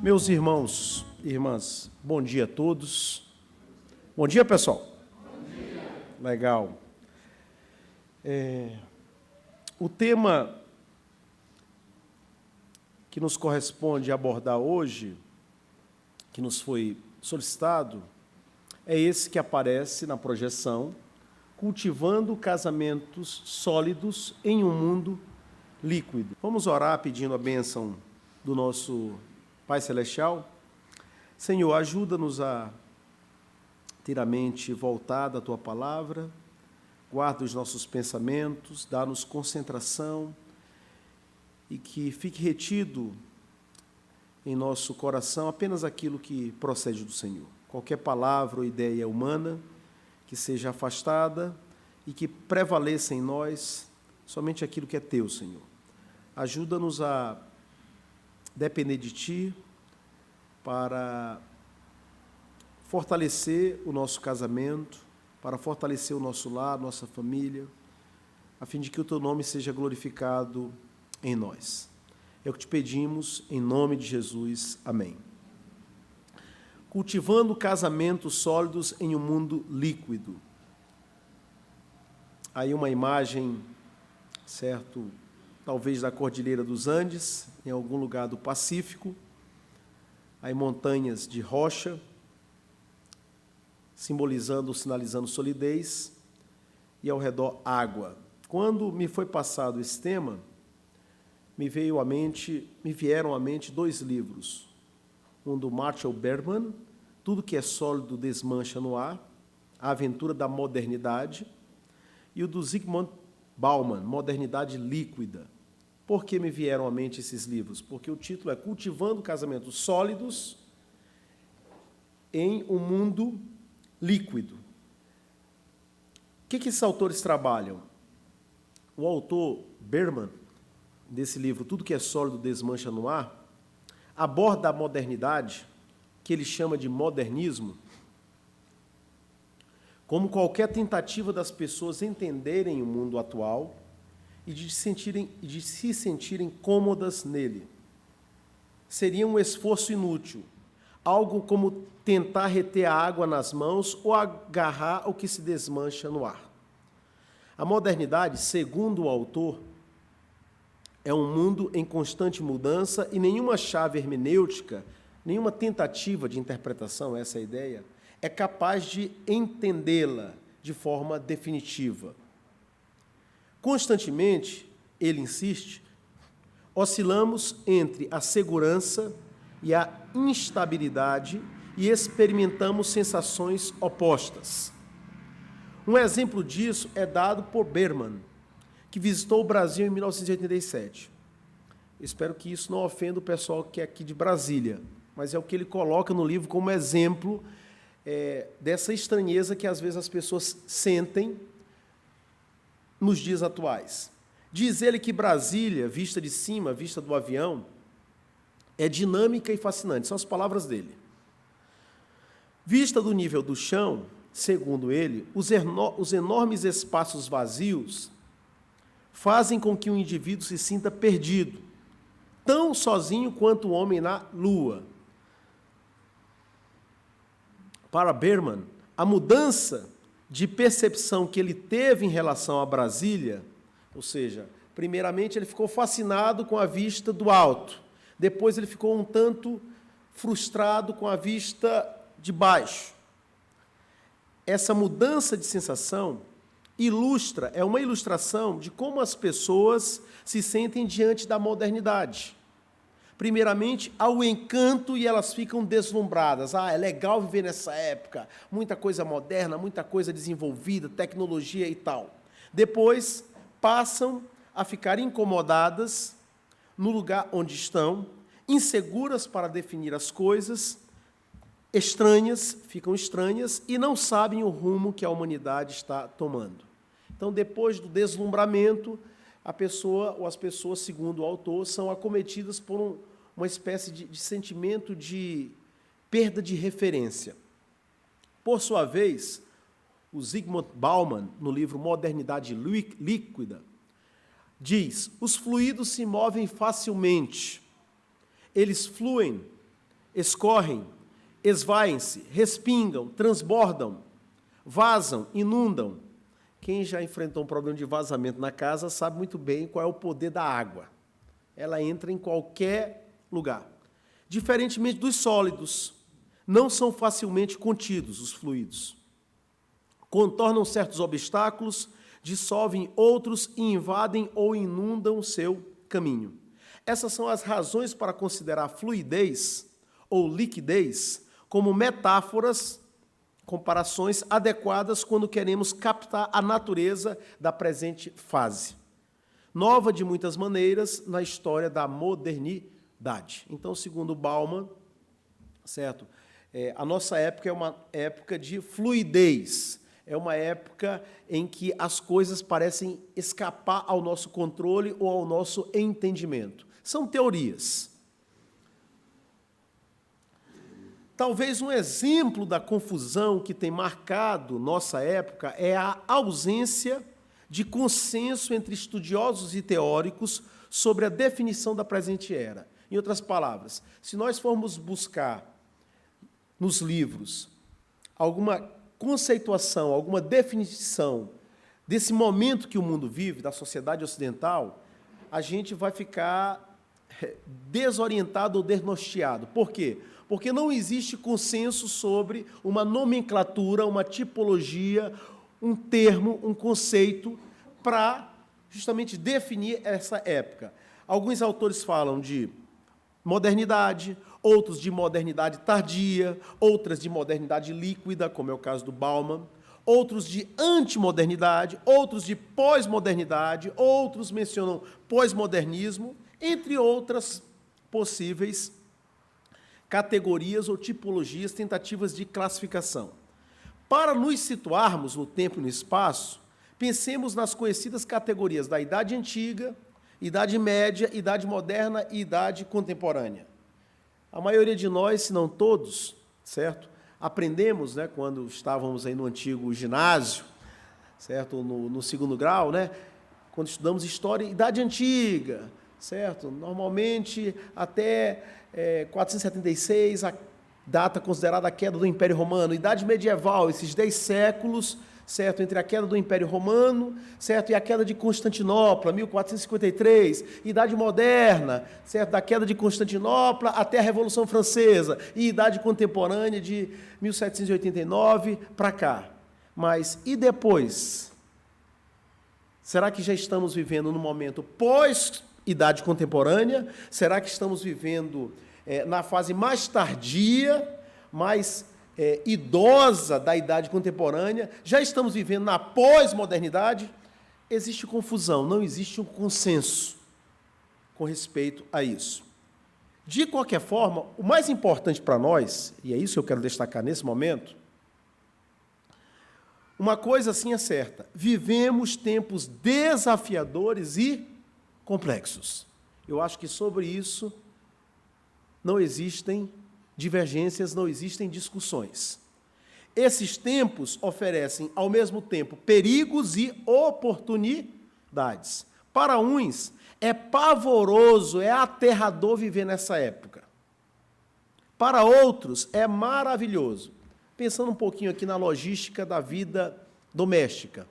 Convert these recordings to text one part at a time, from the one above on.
Meus irmãos e irmãs, bom dia a todos. Bom dia, pessoal. Bom dia. Legal. O tema que nos corresponde abordar hoje, que nos foi solicitado, é esse que aparece na projeção, cultivando casamentos sólidos em um mundo líquido. Vamos orar pedindo a bênção do nosso Pai Celestial. Senhor, ajuda-nos a ter a mente voltada à Tua Palavra, guarda os nossos pensamentos, dá-nos concentração e que fique retido em nosso coração apenas aquilo que procede do Senhor. Qualquer palavra ou ideia humana que seja afastada e que prevaleça em nós somente aquilo que é Teu, Senhor. Ajuda-nos a depender de Ti para fortalecer o nosso casamento, para fortalecer o nosso lar, nossa família, a fim de que o Teu nome seja glorificado em nós. É o que te pedimos, em nome de Jesus. Amém. Cultivando casamentos sólidos em um mundo líquido. Aí uma imagem, certo, talvez da Cordilheira dos Andes, em algum lugar do Pacífico, aí montanhas de rocha, simbolizando, sinalizando solidez, e ao redor água. Quando me foi passado esse tema, me vieram à mente dois livros, um do Marshall Bergman, Tudo que é sólido desmancha no ar, A Aventura da Modernidade, e o do Zygmunt Bauman, Modernidade Líquida. Por que me vieram à mente esses livros? Porque o título é Cultivando Casamentos Sólidos em um Mundo Líquido. O que esses autores trabalham? O autor Bergman, desse livro Tudo que é sólido desmancha no ar, aborda a modernidade, que ele chama de modernismo, como qualquer tentativa das pessoas entenderem o mundo atual e de se sentirem cômodas nele. Seria um esforço inútil, algo como tentar reter a água nas mãos ou agarrar o que se desmancha no ar. A modernidade, segundo o autor, é um mundo em constante mudança e nenhuma chave hermenêutica, nenhuma tentativa de interpretação, essa é a ideia, é capaz de entendê-la de forma definitiva. Constantemente, ele insiste, oscilamos entre a segurança e a instabilidade e experimentamos sensações opostas. Um exemplo disso é dado por Bergman, que visitou o Brasil em 1987. Espero que isso não ofenda o pessoal que é aqui de Brasília, mas é o que ele coloca no livro como exemplo dessa estranheza que às vezes as pessoas sentem nos dias atuais. Diz ele que Brasília, vista de cima, vista do avião, é dinâmica e fascinante, são as palavras dele. Vista do nível do chão, segundo ele, os enormes espaços vazios fazem com que o indivíduo se sinta perdido, tão sozinho quanto o homem na Lua. Para Bergman, a mudança de percepção que ele teve em relação a Brasília, ou seja, primeiramente ele ficou fascinado com a vista do alto, depois ele ficou um tanto frustrado com a vista de baixo. Essa mudança de sensação é uma ilustração de como as pessoas se sentem diante da modernidade. Primeiramente, há o encanto e elas ficam deslumbradas. É legal viver nessa época, muita coisa moderna, muita coisa desenvolvida, tecnologia e tal. Depois, passam a ficar incomodadas no lugar onde estão, inseguras para definir as coisas, ficam estranhas e não sabem o rumo que a humanidade está tomando. Então, depois do deslumbramento, a pessoa ou as pessoas, segundo o autor, são acometidas por uma espécie de sentimento de perda de referência. Por sua vez, o Zygmunt Bauman, no livro Modernidade Líquida, diz: os fluidos se movem facilmente, eles fluem escorrem, esvaem-se, respingam, transbordam, vazam, inundam. Quem já enfrentou um problema de vazamento na casa sabe muito bem qual é o poder da água. Ela entra em qualquer lugar. Diferentemente dos sólidos, não são facilmente contidos os fluidos. Contornam certos obstáculos, dissolvem outros e invadem ou inundam o seu caminho. Essas são as razões para considerar fluidez ou liquidez como metáforas, comparações adequadas quando queremos captar a natureza da presente fase. Nova de muitas maneiras na história da modernidade. Então, segundo Bauman, certo? A nossa época é uma época de fluidez, é uma época em que as coisas parecem escapar ao nosso controle ou ao nosso entendimento. São teorias. Talvez um exemplo da confusão que tem marcado nossa época é a ausência de consenso entre estudiosos e teóricos sobre a definição da presente era. Em outras palavras, se nós formos buscar nos livros alguma conceituação, alguma definição desse momento que o mundo vive, da sociedade ocidental, a gente vai ficar desorientado ou desnorteado. Por quê? Porque não existe consenso sobre uma nomenclatura, uma tipologia, um termo, um conceito para justamente definir essa época. Alguns autores falam de modernidade, outros de modernidade tardia, outras de modernidade líquida, como é o caso do Bauman, outros de antimodernidade, outros de pós-modernidade, outros mencionam pós-modernismo, entre outras possíveis categorias ou tipologias, tentativas de classificação. Para nos situarmos no tempo e no espaço, pensemos nas conhecidas categorias da Idade Antiga, Idade Média, Idade Moderna e Idade Contemporânea. A maioria de nós, se não todos, certo? Aprendemos, né, quando estávamos aí no antigo ginásio, certo? No segundo grau, né? Quando estudamos História, Idade Antiga, certo? Normalmente até 476, a data considerada a queda do Império Romano. Idade Medieval, esses 10 séculos, certo? Entre a queda do Império Romano, certo? E a queda de Constantinopla, 1453. Idade Moderna, certo? Da queda de Constantinopla até a Revolução Francesa. E Idade Contemporânea, de 1789 para cá. Mas, e depois? Será que já estamos vivendo no momento pós-Idade Contemporânea? Será que estamos vivendo na fase mais tardia, mais idosa da Idade Contemporânea? Já estamos vivendo na pós-modernidade? Existe confusão, não existe um consenso com respeito a isso. De qualquer forma, o mais importante para nós, e é isso que eu quero destacar nesse momento, uma coisa assim é certa: vivemos tempos desafiadores e complexos. Eu acho que sobre isso não existem divergências, não existem discussões. Esses tempos oferecem, ao mesmo tempo, perigos e oportunidades. Para uns, é pavoroso, é aterrador viver nessa época. Para outros, é maravilhoso. Pensando um pouquinho aqui na logística da vida doméstica.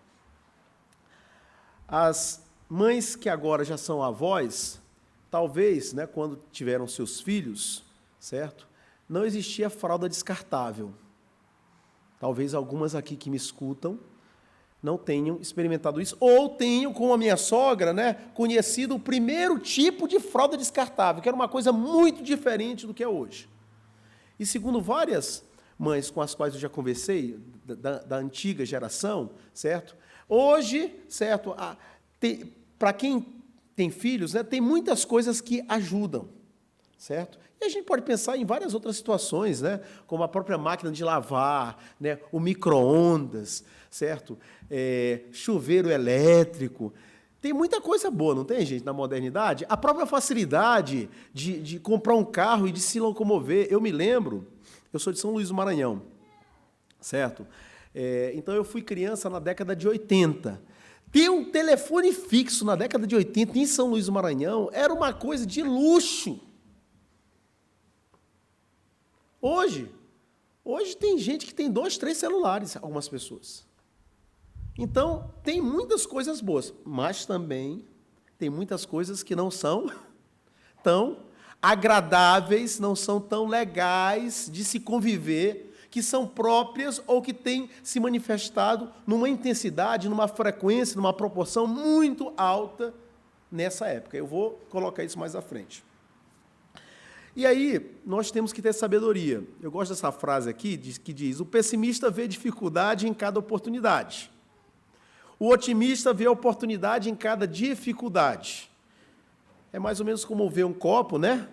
As mães que agora já são avós, talvez, né, quando tiveram seus filhos, certo? Não existia fralda descartável. Talvez algumas aqui que me escutam não tenham experimentado isso, ou tenham, como a minha sogra, né, conhecido o primeiro tipo de fralda descartável, que era uma coisa muito diferente do que é hoje. E segundo várias mães com as quais eu já conversei, da antiga geração, certo? Hoje, certo, para quem tem filhos, né, tem muitas coisas que ajudam, certo? E a gente pode pensar em várias outras situações, né, como a própria máquina de lavar, né, o micro-ondas, certo? Chuveiro elétrico. Tem muita coisa boa, não tem, gente, na modernidade? A própria facilidade de comprar um carro e de se locomover. Eu me lembro, eu sou de São Luís do Maranhão, certo? Então, eu fui criança na década de 80. Ter um telefone fixo na década de 80 em São Luís do Maranhão era uma coisa de luxo. Hoje tem gente que tem 2, 3 celulares, algumas pessoas. Então, tem muitas coisas boas, mas também tem muitas coisas que não são tão agradáveis, não são tão legais de se conviver, que são próprias ou que têm se manifestado numa intensidade, numa frequência, numa proporção muito alta nessa época. Eu vou colocar isso mais à frente. E aí, nós temos que ter sabedoria. Eu gosto dessa frase aqui, que diz: o pessimista vê dificuldade em cada oportunidade. O otimista vê oportunidade em cada dificuldade. É mais ou menos como ver um copo, né?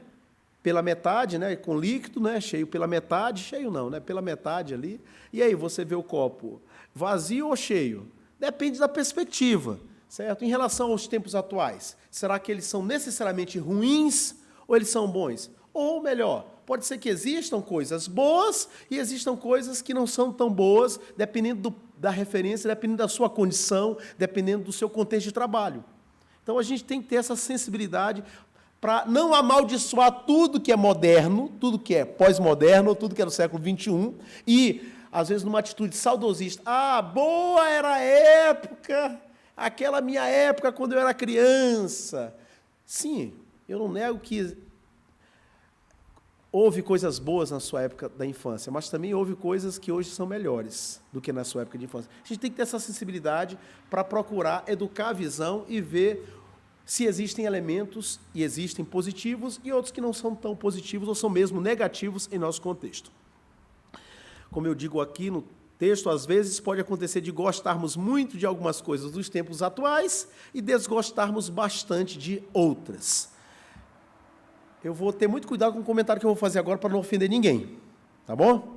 Pela metade, né? Com líquido, né? Cheio pela metade. Cheio não, né? Pela metade ali. E aí, você vê o copo vazio ou cheio? Depende da perspectiva, certo? Em relação aos tempos atuais, será que eles são necessariamente ruins ou eles são bons? Ou melhor, pode ser que existam coisas boas e existam coisas que não são tão boas, dependendo da referência, dependendo da sua condição, dependendo do seu contexto de trabalho. Então, a gente tem que ter essa sensibilidade para não amaldiçoar tudo que é moderno, tudo que é pós-moderno, tudo que é do século XXI, e, às vezes, numa atitude saudosista. Ah, boa era a época, aquela minha época quando eu era criança. Sim, eu não nego que houve coisas boas na sua época da infância, mas também houve coisas que hoje são melhores do que na sua época de infância. A gente tem que ter essa sensibilidade para procurar educar a visão e ver se existem elementos, e existem positivos, e outros que não são tão positivos ou são mesmo negativos em nosso contexto. Como eu digo aqui no texto, às vezes pode acontecer de gostarmos muito de algumas coisas dos tempos atuais e desgostarmos bastante de outras. Eu vou ter muito cuidado com o comentário que eu vou fazer agora para não ofender ninguém, tá bom?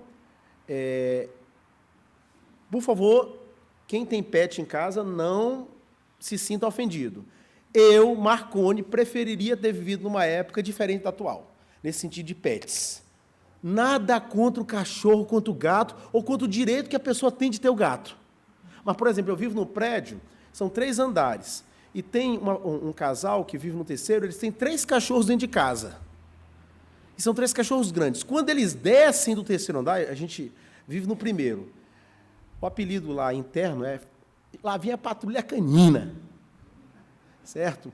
Por favor, quem tem pet em casa, não se sinta ofendido. Eu, Marconi, preferiria ter vivido numa época diferente da atual, nesse sentido de pets. Nada contra o cachorro, contra o gato, ou contra o direito que a pessoa tem de ter o gato. Mas, por exemplo, eu vivo num prédio, são 3 andares, e tem um casal que vive no terceiro, eles têm 3 cachorros dentro de casa. E são 3 cachorros grandes. Quando eles descem do terceiro andar, a gente vive no primeiro. O apelido lá interno é... Lá vem a patrulha canina. Certo?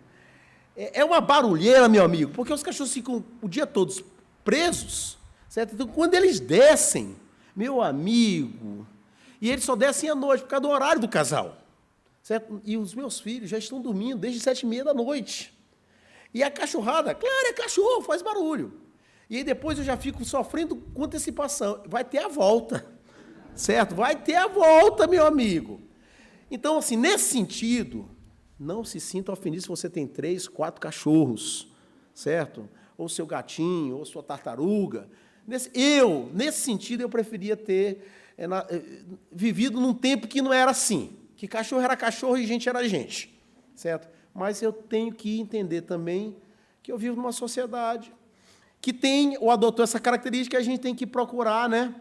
É uma barulheira, meu amigo, porque os cachorros ficam o dia todo presos. Certo? Então, quando eles descem, meu amigo... E eles só descem à noite, por causa do horário do casal. Certo? E os meus filhos já estão dormindo desde 7h30 da noite. E a cachorrada, claro, é cachorro, faz barulho. E aí depois eu já fico sofrendo com antecipação. Vai ter a volta, certo? Vai ter a volta, meu amigo. Então, assim, nesse sentido, não se sinta ofendido se você tem 3, 4 cachorros, certo? Ou seu gatinho, ou sua tartaruga. Nesse sentido, eu preferia ter vivido num tempo que não era assim. Que cachorro era cachorro e gente era gente, certo? Mas eu tenho que entender também que eu vivo numa sociedade que tem ou adotou essa característica, a gente tem que procurar, né,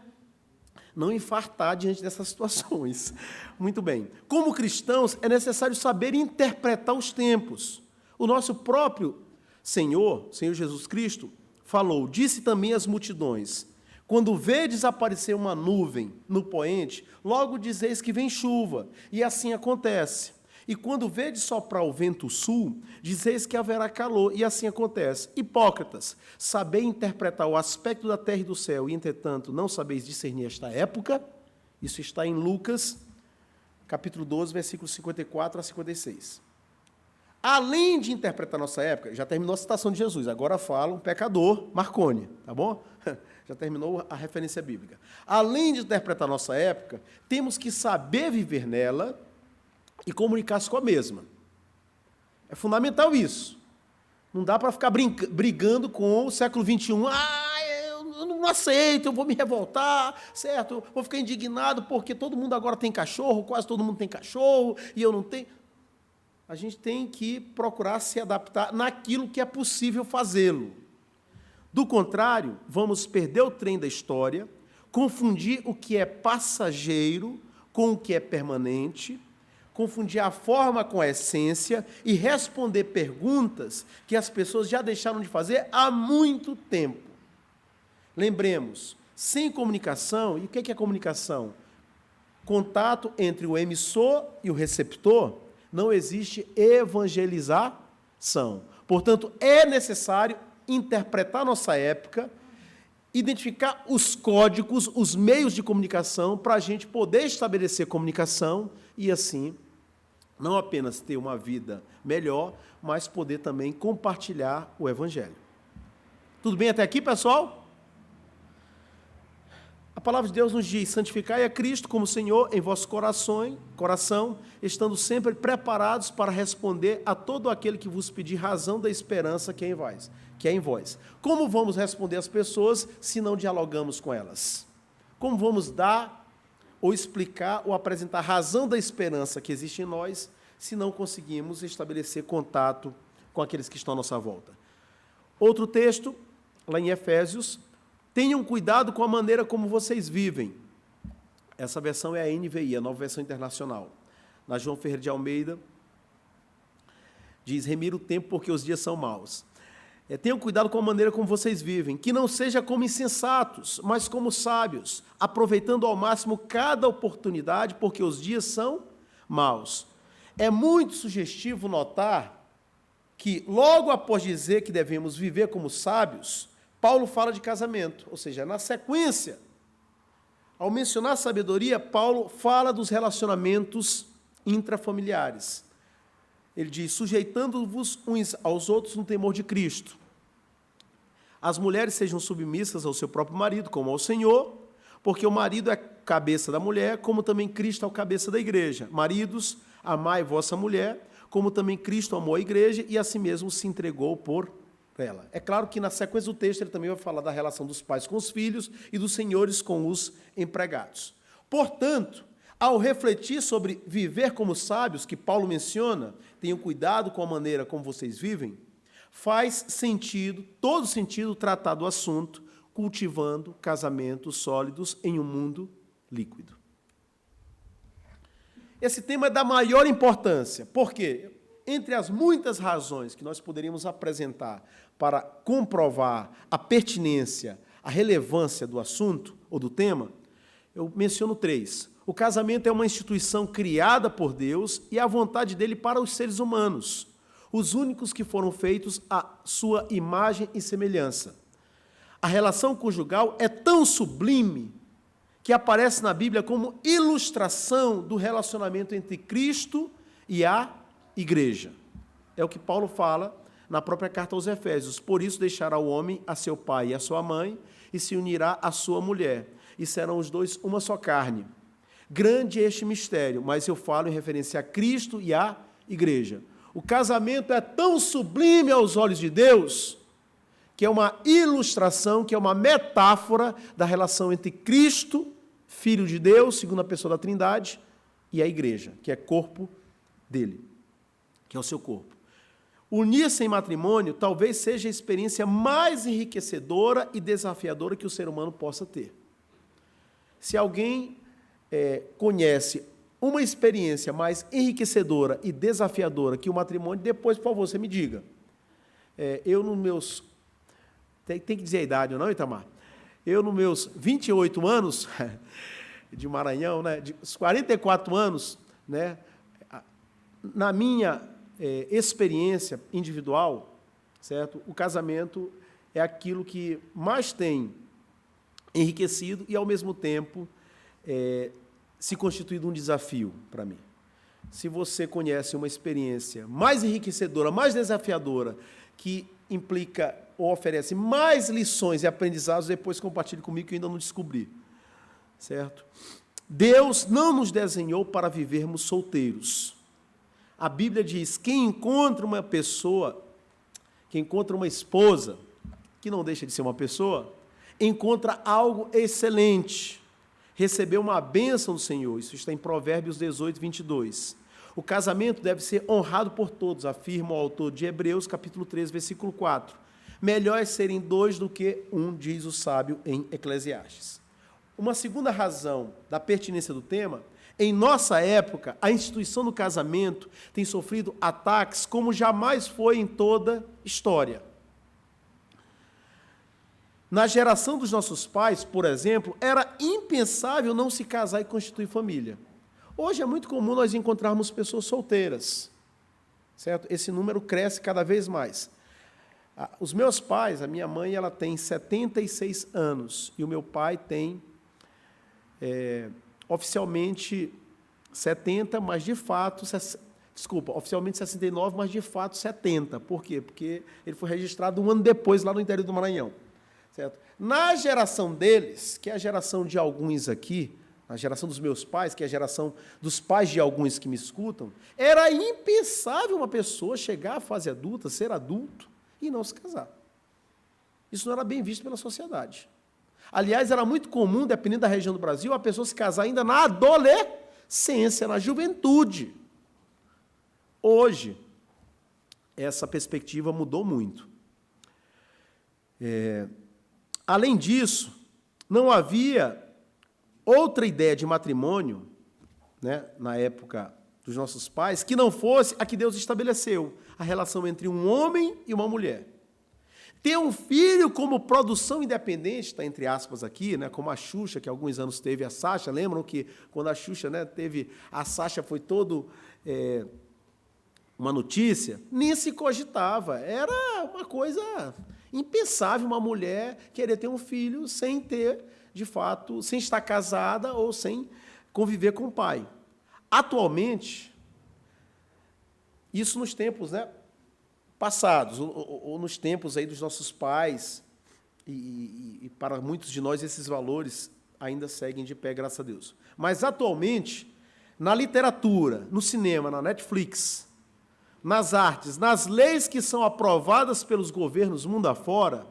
não infartar diante dessas situações. Muito bem. Como cristãos, é necessário saber interpretar os tempos. O nosso próprio Senhor Jesus Cristo, falou, disse também às multidões: quando vedes aparecer uma nuvem no poente, logo dizeis que vem chuva, e assim acontece. E quando vedes soprar o vento sul, dizeis que haverá calor, e assim acontece. Hipócritas, sabeis interpretar o aspecto da terra e do céu, e, entretanto, não sabeis discernir esta época? Isso está em Lucas, capítulo 12, versículos 54 a 56. Além de interpretar nossa época, já terminou a citação de Jesus, agora fala um pecador, Marconi, tá bom? Já terminou a referência bíblica. Além de interpretar nossa época, temos que saber viver nela e comunicar-se com a mesma. É fundamental isso. Não dá para ficar brigando com o século XXI. Eu não aceito, eu vou me revoltar, certo? Eu vou ficar indignado porque todo mundo agora tem cachorro, quase todo mundo tem cachorro, e eu não tenho. A gente tem que procurar se adaptar naquilo que é possível fazê-lo. Do contrário, vamos perder o trem da história, confundir o que é passageiro com o que é permanente, confundir a forma com a essência e responder perguntas que as pessoas já deixaram de fazer há muito tempo. Lembremos, Sem comunicação, e o que é comunicação? Contato entre o emissor e o receptor, não existe evangelização. Portanto, é necessário interpretar nossa época, identificar os códigos, os meios de comunicação, para a gente poder estabelecer comunicação e, assim, não apenas ter uma vida melhor, mas poder também compartilhar o Evangelho. Tudo bem até aqui, pessoal? A palavra de Deus nos diz: santificai a Cristo como Senhor em vosso coração, estando sempre preparados para responder a todo aquele que vos pedir razão da esperança que é em vós. Como vamos responder às pessoas se não dialogamos com elas? Como vamos dar ou explicar ou apresentar razão da esperança que existe em nós se não conseguimos estabelecer contato com aqueles que estão à nossa volta? Outro texto, lá em Efésios: tenham cuidado com a maneira como vocês vivem. Essa versão é a NVI, a Nova Versão Internacional. Na João Ferreira de Almeida, diz: remira o tempo porque os dias são maus. Tenham cuidado com a maneira como vocês vivem, que não seja como insensatos, mas como sábios, aproveitando ao máximo cada oportunidade, porque os dias são maus. É muito sugestivo notar que, logo após dizer que devemos viver como sábios, Paulo fala de casamento, ou seja, na sequência, ao mencionar sabedoria, Paulo fala dos relacionamentos intrafamiliares. Ele diz: sujeitando-vos uns aos outros no temor de Cristo. As mulheres sejam submissas ao seu próprio marido, como ao Senhor, porque o marido é cabeça da mulher, como também Cristo é o cabeça da igreja. Maridos, amai vossa mulher, como também Cristo amou a igreja e a si mesmo se entregou por ela. É claro que na sequência do texto ele também vai falar da relação dos pais com os filhos e dos senhores com os empregados. Portanto, ao refletir sobre viver como sábios, que Paulo menciona, tenham cuidado com a maneira como vocês vivem, faz sentido, todo sentido, tratar do assunto cultivando casamentos sólidos em um mundo líquido. Esse tema é da maior importância, porque, entre as muitas razões que nós poderíamos apresentar para comprovar a pertinência, a relevância do assunto ou do tema, eu menciono 3. O casamento é uma instituição criada por Deus e é a vontade dele para os seres humanos, os únicos que foram feitos à sua imagem e semelhança. A relação conjugal é tão sublime que aparece na Bíblia como ilustração do relacionamento entre Cristo e a igreja. É o que Paulo fala na própria carta aos Efésios: por isso deixará o homem a seu pai e a sua mãe, e se unirá à sua mulher, e serão os dois uma só carne. Grande é este mistério, mas eu falo em referência a Cristo e à igreja. O casamento é tão sublime aos olhos de Deus, que é uma ilustração, que é uma metáfora da relação entre Cristo, Filho de Deus, segunda pessoa da Trindade, e a igreja, que é corpo dele, que é o seu corpo. Unir-se em matrimônio talvez seja a experiência mais enriquecedora e desafiadora que o ser humano possa ter. Se alguém conhece uma experiência mais enriquecedora e desafiadora que o matrimônio, depois, por favor, você me diga. Eu, nos meus... Tem que dizer a idade, não, Itamar? Eu, nos meus 28 anos, de Maranhão, né, de 44 anos, né, na minha experiência individual, certo? O casamento é aquilo que mais tem enriquecido e, ao mesmo tempo, se constituído um desafio para mim. Se você conhece uma experiência mais enriquecedora, mais desafiadora, que implica ou oferece mais lições e aprendizados, depois compartilhe comigo que eu ainda não descobri. Certo? Deus não nos desenhou para vivermos solteiros. A Bíblia diz: quem encontra uma pessoa, quem encontra uma esposa, que não deixa de ser uma pessoa, encontra algo excelente. Recebeu uma bênção do Senhor. Isso está em Provérbios 18, 22. O casamento deve ser honrado por todos, afirma o autor de Hebreus, capítulo 3, versículo 4. Melhor é serem 2 do que 1, diz o sábio em Eclesiastes. Uma segunda razão da pertinência do tema: em nossa época, a instituição do casamento tem sofrido ataques como jamais foi em toda a história. Na geração dos nossos pais, por exemplo, era impensável não se casar e constituir família. Hoje é muito comum nós encontrarmos pessoas solteiras, certo? Esse número cresce cada vez mais. Os meus pais, a minha mãe, ela tem 76 anos, e o meu pai tem, oficialmente, 70, mas de fato, oficialmente 69, mas de fato 70. Por quê? Porque ele foi registrado um ano depois, lá no interior do Maranhão. Certo? Na geração deles, que é a geração de alguns aqui, a geração dos meus pais, que é a geração dos pais de alguns que me escutam, era impensável uma pessoa chegar à fase adulta, ser adulto, e não se casar. Isso não era bem visto pela sociedade. Aliás, era muito comum, dependendo da região do Brasil, a pessoa se casar ainda na adolescência, na juventude. Hoje, essa perspectiva mudou muito. Além disso, não havia outra ideia de matrimônio, né, na época dos nossos pais, que não fosse a que Deus estabeleceu, a relação entre um homem e uma mulher. Ter um filho como produção independente, está entre aspas aqui, né, como a Xuxa, que há alguns anos teve a Sasha. Lembram que quando a Xuxa, né, teve a Sasha, foi todo uma notícia? Nem se cogitava. Era uma coisa impensável uma mulher querer ter um filho sem ter, de fato, sem estar casada ou sem conviver com o pai. Atualmente, isso nos tempos, né, passados, ou nos tempos aí dos nossos pais, e para muitos de nós esses valores ainda seguem de pé, graças a Deus. Mas, atualmente, na literatura, no cinema, na Netflix, nas artes, nas leis que são aprovadas pelos governos mundo afora,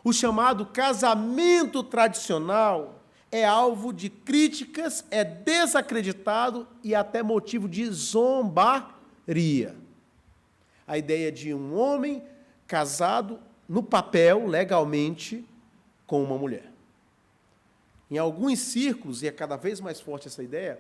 o chamado casamento tradicional é alvo de críticas, é desacreditado e até motivo de zombaria. A ideia de um homem casado no papel, legalmente, com uma mulher. Em alguns círculos, e é cada vez mais forte essa ideia,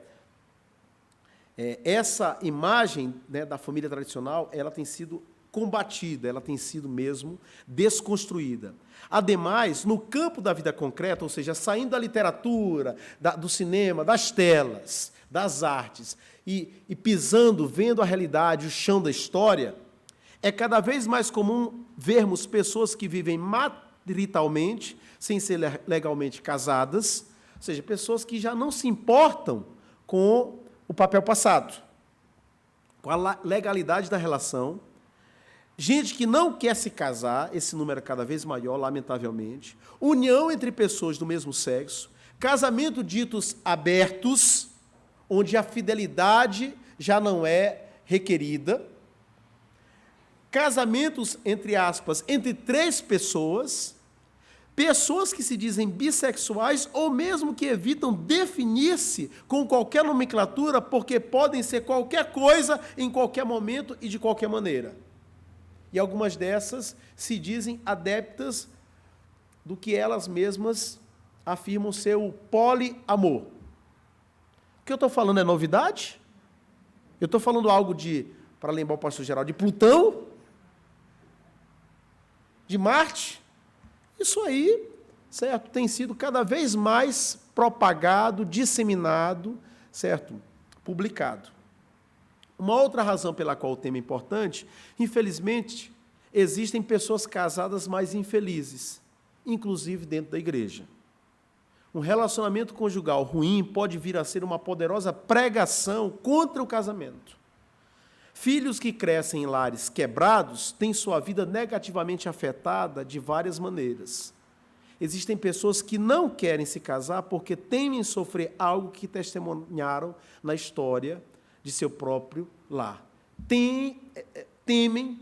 essa imagem, né, da família tradicional, ela tem sido combatida, ela tem sido mesmo desconstruída. Ademais, no campo da vida concreta, ou seja, saindo da literatura, do cinema, das telas, das artes, e pisando, vendo a realidade, o chão da história, é cada vez mais comum vermos pessoas que vivem maritalmente, sem ser legalmente casadas, ou seja, pessoas que já não se importam com o papel passado, com a legalidade da relação, gente que não quer se casar, esse número é cada vez maior, lamentavelmente, união entre pessoas do mesmo sexo, casamento ditos abertos, onde a fidelidade já não é requerida, casamentos, entre aspas, entre 3 pessoas, pessoas que se dizem bissexuais ou mesmo que evitam definir-se com qualquer nomenclatura porque podem ser qualquer coisa em qualquer momento e de qualquer maneira. E algumas dessas se dizem adeptas do que elas mesmas afirmam ser o poliamor. O que eu estou falando é novidade? Eu estou falando algo para lembrar o pastor Geraldo, de Plutão? De Marte? Isso aí, certo, tem sido cada vez mais propagado, disseminado, certo, publicado. Uma outra razão pela qual o tema é importante, infelizmente, existem pessoas casadas mais infelizes, inclusive dentro da igreja. Um relacionamento conjugal ruim pode vir a ser uma poderosa pregação contra o casamento. Filhos que crescem em lares quebrados têm sua vida negativamente afetada de várias maneiras. Existem pessoas que não querem se casar porque temem sofrer algo que testemunharam na história de seu próprio lar. Temem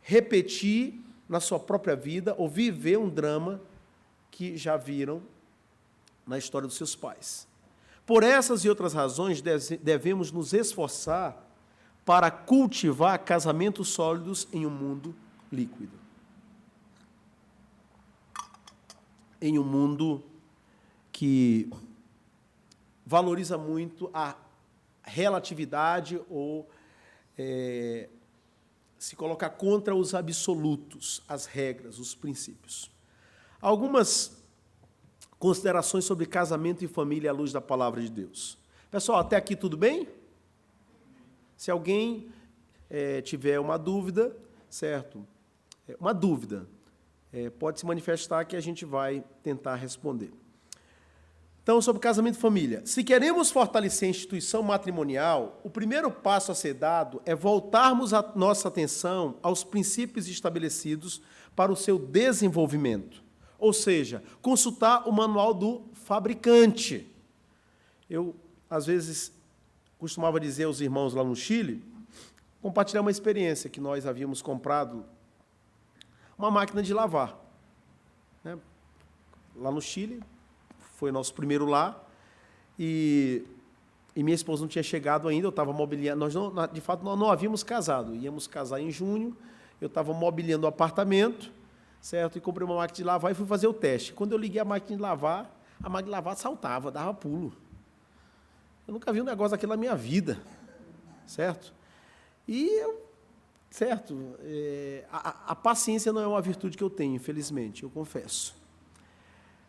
repetir na sua própria vida ou viver um drama que já viram na história dos seus pais. Por essas e outras razões, devemos nos esforçar para cultivar casamentos sólidos em um mundo líquido. Em um mundo que valoriza muito a relatividade ou se coloca contra os absolutos, as regras, os princípios. Algumas considerações sobre casamento e família à luz da palavra de Deus. Pessoal, até aqui tudo bem? Se alguém tiver uma dúvida, certo? Uma dúvida, pode se manifestar que a gente vai tentar responder. Então, sobre casamento e família. Se queremos fortalecer a instituição matrimonial, o primeiro passo a ser dado é voltarmos a nossa atenção aos princípios estabelecidos para o seu desenvolvimento. Ou seja, consultar o manual do fabricante. Eu, às vezes, costumava dizer aos irmãos lá no Chile, compartilhar uma experiência que nós havíamos comprado uma máquina de lavar. Lá no Chile, foi nosso primeiro lar, e minha esposa não tinha chegado ainda, eu estava mobiliando, de fato, nós não havíamos casado, íamos casar em junho, eu estava mobiliando o apartamento, certo? E comprei uma máquina de lavar e fui fazer o teste. Quando eu liguei a máquina de lavar saltava, dava pulo. Eu nunca vi um negócio daquele na minha vida, certo? A paciência não é uma virtude que eu tenho, infelizmente, eu confesso.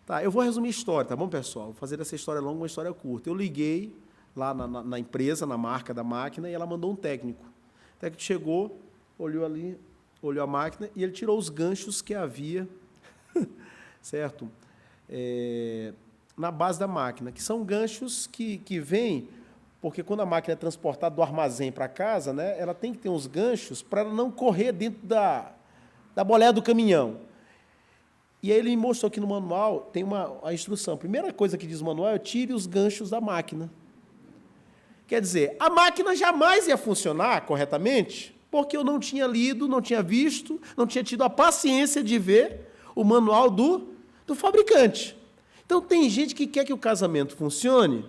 Tá, eu vou resumir a história, tá bom, pessoal? Vou fazer essa história longa, uma história curta. Eu liguei lá na empresa, na marca da máquina, e ela mandou um técnico. O técnico chegou, olhou ali, olhou a máquina, e ele tirou os ganchos que havia, certo? Na base da máquina, que são ganchos que vêm, porque quando a máquina é transportada do armazém para casa, né, ela tem que ter uns ganchos para ela não correr dentro da boleia do caminhão. E aí ele me mostrou aqui no manual, tem a instrução. A primeira coisa que diz o manual é: tire os ganchos da máquina. Quer dizer, a máquina jamais ia funcionar corretamente, porque eu não tinha lido, não tinha visto, não tinha tido a paciência de ver o manual do fabricante. Então, tem gente que quer que o casamento funcione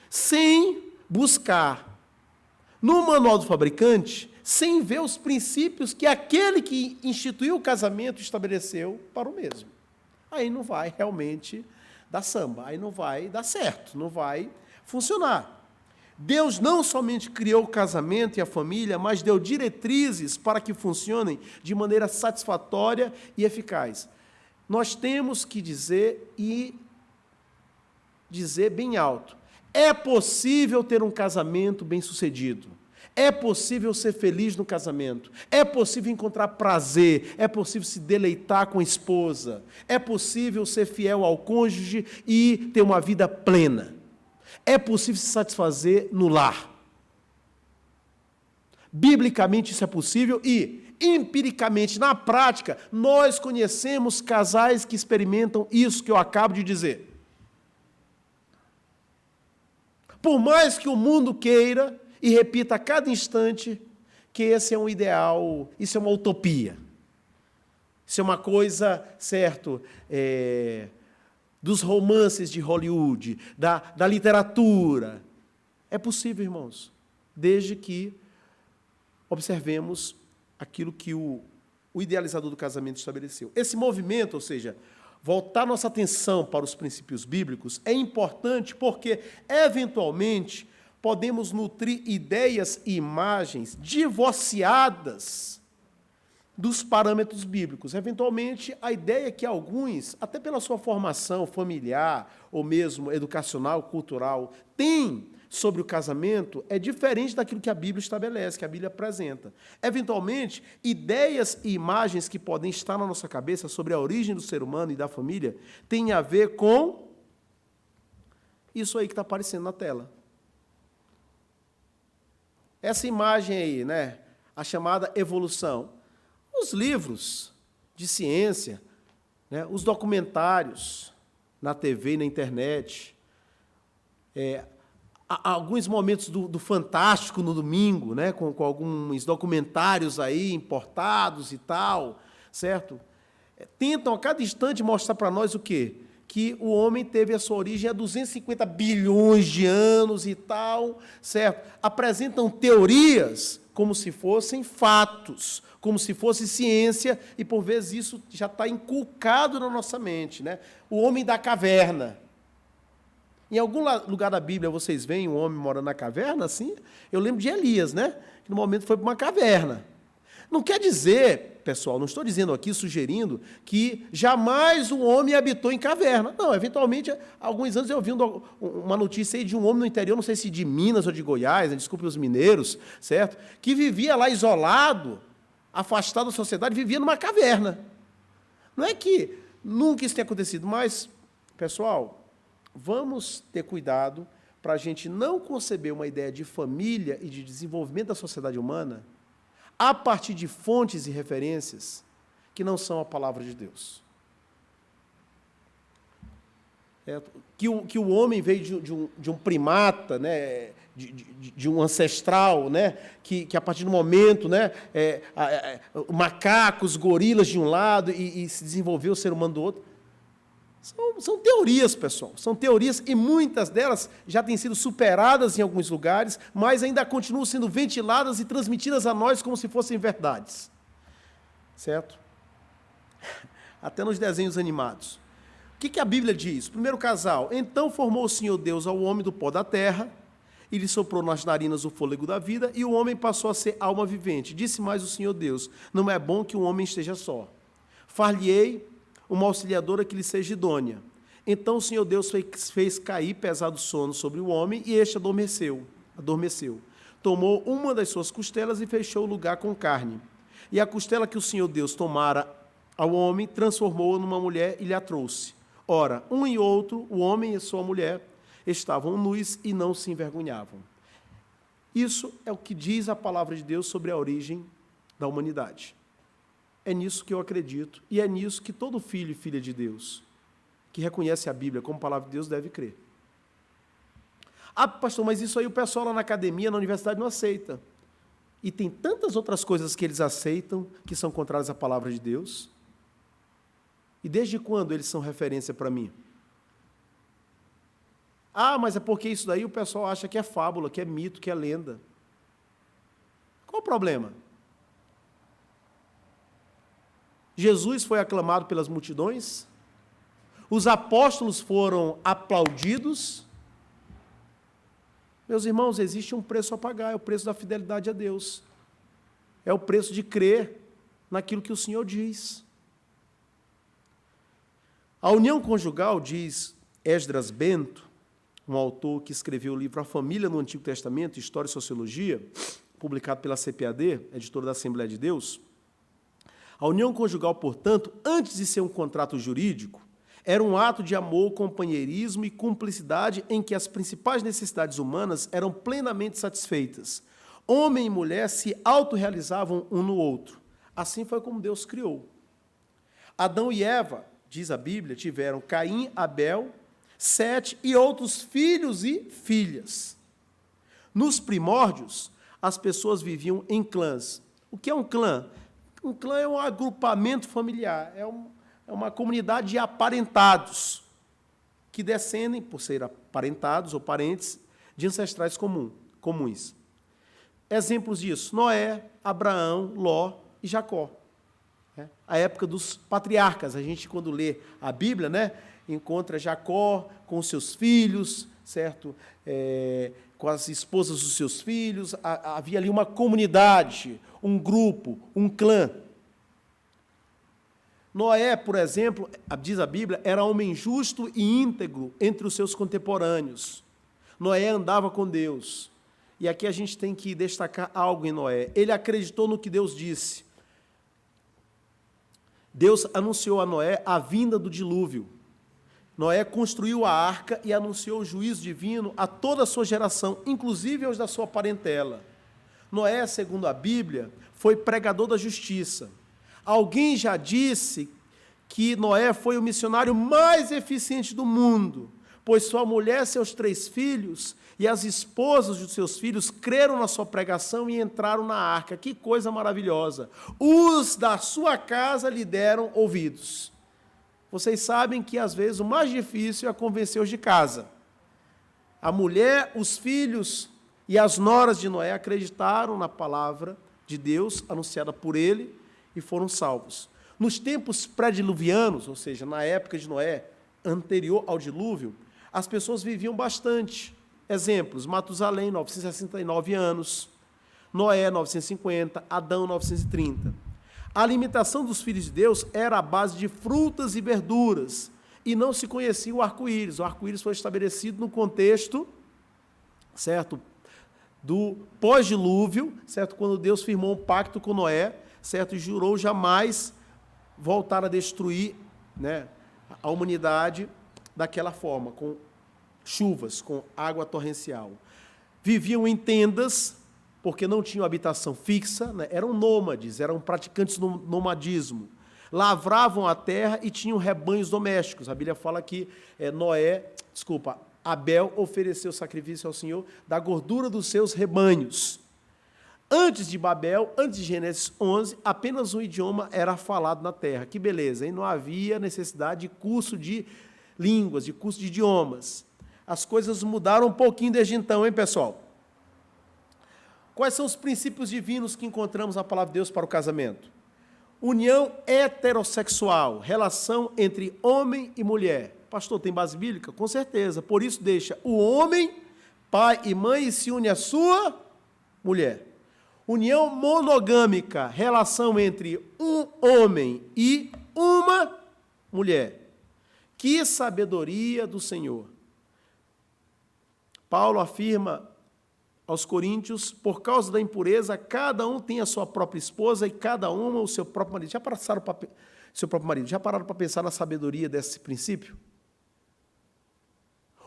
sem buscar no manual do fabricante, sem ver os princípios que aquele que instituiu o casamento estabeleceu para o mesmo. Aí não vai realmente dar samba, aí não vai dar certo, não vai funcionar. Deus não somente criou o casamento e a família, mas deu diretrizes para que funcionem de maneira satisfatória e eficaz. Nós temos que dizer bem alto: é possível ter um casamento bem-sucedido. É possível ser feliz no casamento, é possível encontrar prazer, é possível se deleitar com a esposa, é possível ser fiel ao cônjuge e ter uma vida plena, é possível se satisfazer no lar. Biblicamente isso é possível e, empiricamente, na prática, nós conhecemos casais que experimentam isso que eu acabo de dizer. Por mais que o mundo queira e repita a cada instante que esse é um ideal, isso é uma utopia. Isso é uma coisa, certo, dos romances de Hollywood, da literatura. É possível, irmãos, desde que observemos aquilo que o idealizador do casamento estabeleceu. Esse movimento, ou seja, voltar nossa atenção para os princípios bíblicos, é importante porque, eventualmente, podemos nutrir ideias e imagens divorciadas dos parâmetros bíblicos. Eventualmente, a ideia é que alguns, até pela sua formação familiar, ou mesmo educacional, cultural, têm sobre o casamento é diferente daquilo que a Bíblia estabelece, que a Bíblia apresenta. Eventualmente, ideias e imagens que podem estar na nossa cabeça sobre a origem do ser humano e da família têm a ver com isso aí que está aparecendo na tela. Essa imagem aí, né, a chamada evolução. Os livros de ciência, né, os documentários na TV e na internet, alguns momentos do Fantástico no domingo, né, com alguns documentários aí importados e tal, certo? Tentam a cada instante mostrar para nós o quê? Que o homem teve a sua origem há 250 bilhões de anos e tal, certo? Apresentam teorias como se fossem fatos, como se fosse ciência, e por vezes isso já está inculcado na nossa mente, né? O homem da caverna. Em algum lugar da Bíblia vocês veem um homem morando na caverna, assim? Eu lembro de Elias, né? Que no momento foi para uma caverna. Não quer dizer, pessoal, não estou dizendo aqui, sugerindo, que jamais o homem habitou em caverna. Não, eventualmente, há alguns anos eu vi uma notícia aí de um homem no interior, não sei se de Minas ou de Goiás, desculpe os mineiros, certo? Que vivia lá isolado, afastado da sociedade, vivia numa caverna. Não é que nunca isso tenha acontecido, mas, pessoal, vamos ter cuidado para a gente não conceber uma ideia de família e de desenvolvimento da sociedade humana a partir de fontes e referências que não são a palavra de Deus. Que o homem veio de um primata, né, de um ancestral, né, que a partir do momento, né, macacos, gorilas de um lado e se desenvolveu o ser humano do outro. São teorias, pessoal, são teorias e muitas delas já têm sido superadas em alguns lugares, mas ainda continuam sendo ventiladas e transmitidas a nós como se fossem verdades. Certo? Até nos desenhos animados. O que a Bíblia diz? Primeiro casal, então formou o Senhor Deus ao homem do pó da terra, e lhe soprou nas narinas o fôlego da vida, e o homem passou a ser alma vivente. Disse mais o Senhor Deus, não é bom que o homem esteja só. Far-lhe-ei uma auxiliadora que lhe seja idônea. Então o Senhor Deus fez cair pesado sono sobre o homem, e este adormeceu. Tomou uma das suas costelas e fechou o lugar com carne. E a costela que o Senhor Deus tomara ao homem, transformou-a numa mulher e lhe a trouxe. Ora, um e outro, o homem e sua mulher, estavam nus e não se envergonhavam. Isso é o que diz a palavra de Deus sobre a origem da humanidade. É nisso que eu acredito, e é nisso que todo filho e filha de Deus, que reconhece a Bíblia como palavra de Deus, deve crer. Ah, pastor, mas isso aí o pessoal lá na academia, na universidade, não aceita. E tem tantas outras coisas que eles aceitam, que são contrárias à palavra de Deus. E desde quando eles são referência para mim? Ah, mas é porque isso daí o pessoal acha que é fábula, que é mito, que é lenda. Qual o problema? Jesus foi aclamado pelas multidões, os apóstolos foram aplaudidos. Meus irmãos, existe um preço a pagar, é o preço da fidelidade a Deus. É o preço de crer naquilo que o Senhor diz. A união conjugal, diz Esdras Bento, um autor que escreveu o livro A Família no Antigo Testamento, História e Sociologia, publicado pela CPAD, editora da Assembleia de Deus. A união conjugal, portanto, antes de ser um contrato jurídico, era um ato de amor, companheirismo e cumplicidade em que as principais necessidades humanas eram plenamente satisfeitas. Homem e mulher se autorrealizavam um no outro. Assim foi como Deus criou. Adão e Eva, diz a Bíblia, tiveram Caim, Abel, Sete e outros filhos e filhas. Nos primórdios, as pessoas viviam em clãs. O que é um clã? Um clã é um agrupamento familiar, é uma comunidade de aparentados, que descendem, por ser aparentados ou parentes, de ancestrais comuns. Exemplos disso, Noé, Abraão, Ló e Jacó. A época dos patriarcas, a gente, quando lê a Bíblia, né, encontra Jacó com seus filhos, certo? Com as esposas dos seus filhos, havia ali uma comunidade, um grupo, um clã. Noé, por exemplo, diz a Bíblia, era homem justo e íntegro entre os seus contemporâneos. Noé andava com Deus. E aqui a gente tem que destacar algo em Noé. Ele acreditou no que Deus disse. Deus anunciou a Noé a vinda do dilúvio. Noé construiu a arca e anunciou o juízo divino a toda a sua geração, inclusive aos da sua parentela. Noé, segundo a Bíblia, foi pregador da justiça. Alguém já disse que Noé foi o missionário mais eficiente do mundo, pois sua mulher, seus 3 filhos e as esposas dos seus filhos creram na sua pregação e entraram na arca. Que coisa maravilhosa! Os da sua casa lhe deram ouvidos. Vocês sabem que, às vezes, o mais difícil é convencer os de casa. A mulher, os filhos e as noras de Noé acreditaram na palavra de Deus, anunciada por ele, e foram salvos. Nos tempos pré-diluvianos, ou seja, na época de Noé, anterior ao dilúvio, as pessoas viviam bastante. Exemplos, Matusalém, 969 anos. Noé, 950, Adão, 930. A alimentação dos filhos de Deus era à base de frutas e verduras, e não se conhecia o arco-íris. O arco-íris foi estabelecido no contexto, certo, do pós-dilúvio, certo, quando Deus firmou um pacto com Noé, certo, e jurou jamais voltar a destruir, né, a humanidade daquela forma, com chuvas, com água torrencial. Viviam em tendas, porque não tinham habitação fixa, né, eram nômades, eram praticantes do nomadismo. Lavravam a terra e tinham rebanhos domésticos. A Bíblia fala que Abel ofereceu sacrifício ao Senhor da gordura dos seus rebanhos. Antes de Babel, antes de Gênesis 11, apenas um idioma era falado na terra. Que beleza, hein? Não havia necessidade de curso de línguas, de curso de idiomas. As coisas mudaram um pouquinho desde então, hein, pessoal? Quais são os princípios divinos que encontramos na palavra de Deus para o casamento? União heterossexual, relação entre homem e mulher. Pastor, tem base bíblica? Com certeza. Por isso deixa o homem, pai e mãe, e se une à sua mulher. União monogâmica, relação entre um homem e uma mulher. Que sabedoria do Senhor. Paulo afirma aos coríntios, por causa da impureza, cada um tem a sua própria esposa e cada uma o seu próprio marido. Já pararam para pensar na sabedoria desse princípio?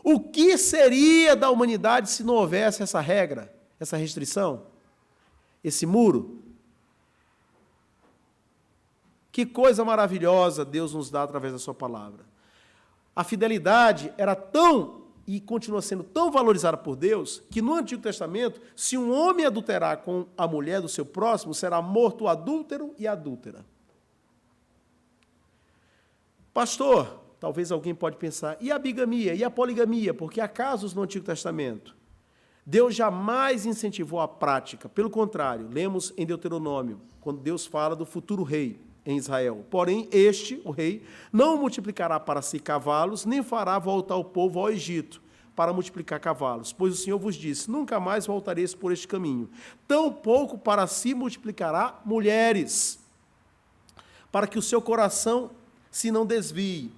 O que seria da humanidade se não houvesse essa regra, essa restrição, esse muro? Que coisa maravilhosa Deus nos dá através da sua palavra. A fidelidade era tão e continua sendo tão valorizada por Deus, que no Antigo Testamento, se um homem adulterar com a mulher do seu próximo, será morto o adúltero e a adúltera. Pastor, talvez alguém pode pensar, e a bigamia, e a poligamia? Porque há casos no Antigo Testamento. Deus jamais incentivou a prática, pelo contrário, lemos em Deuteronômio, quando Deus fala do futuro rei em Israel. Porém, o rei, não multiplicará para si cavalos, nem fará voltar o povo ao Egito para multiplicar cavalos, pois o Senhor vos disse, nunca mais voltareis por este caminho. Tampouco para si multiplicará mulheres, para que o seu coração se não desvie,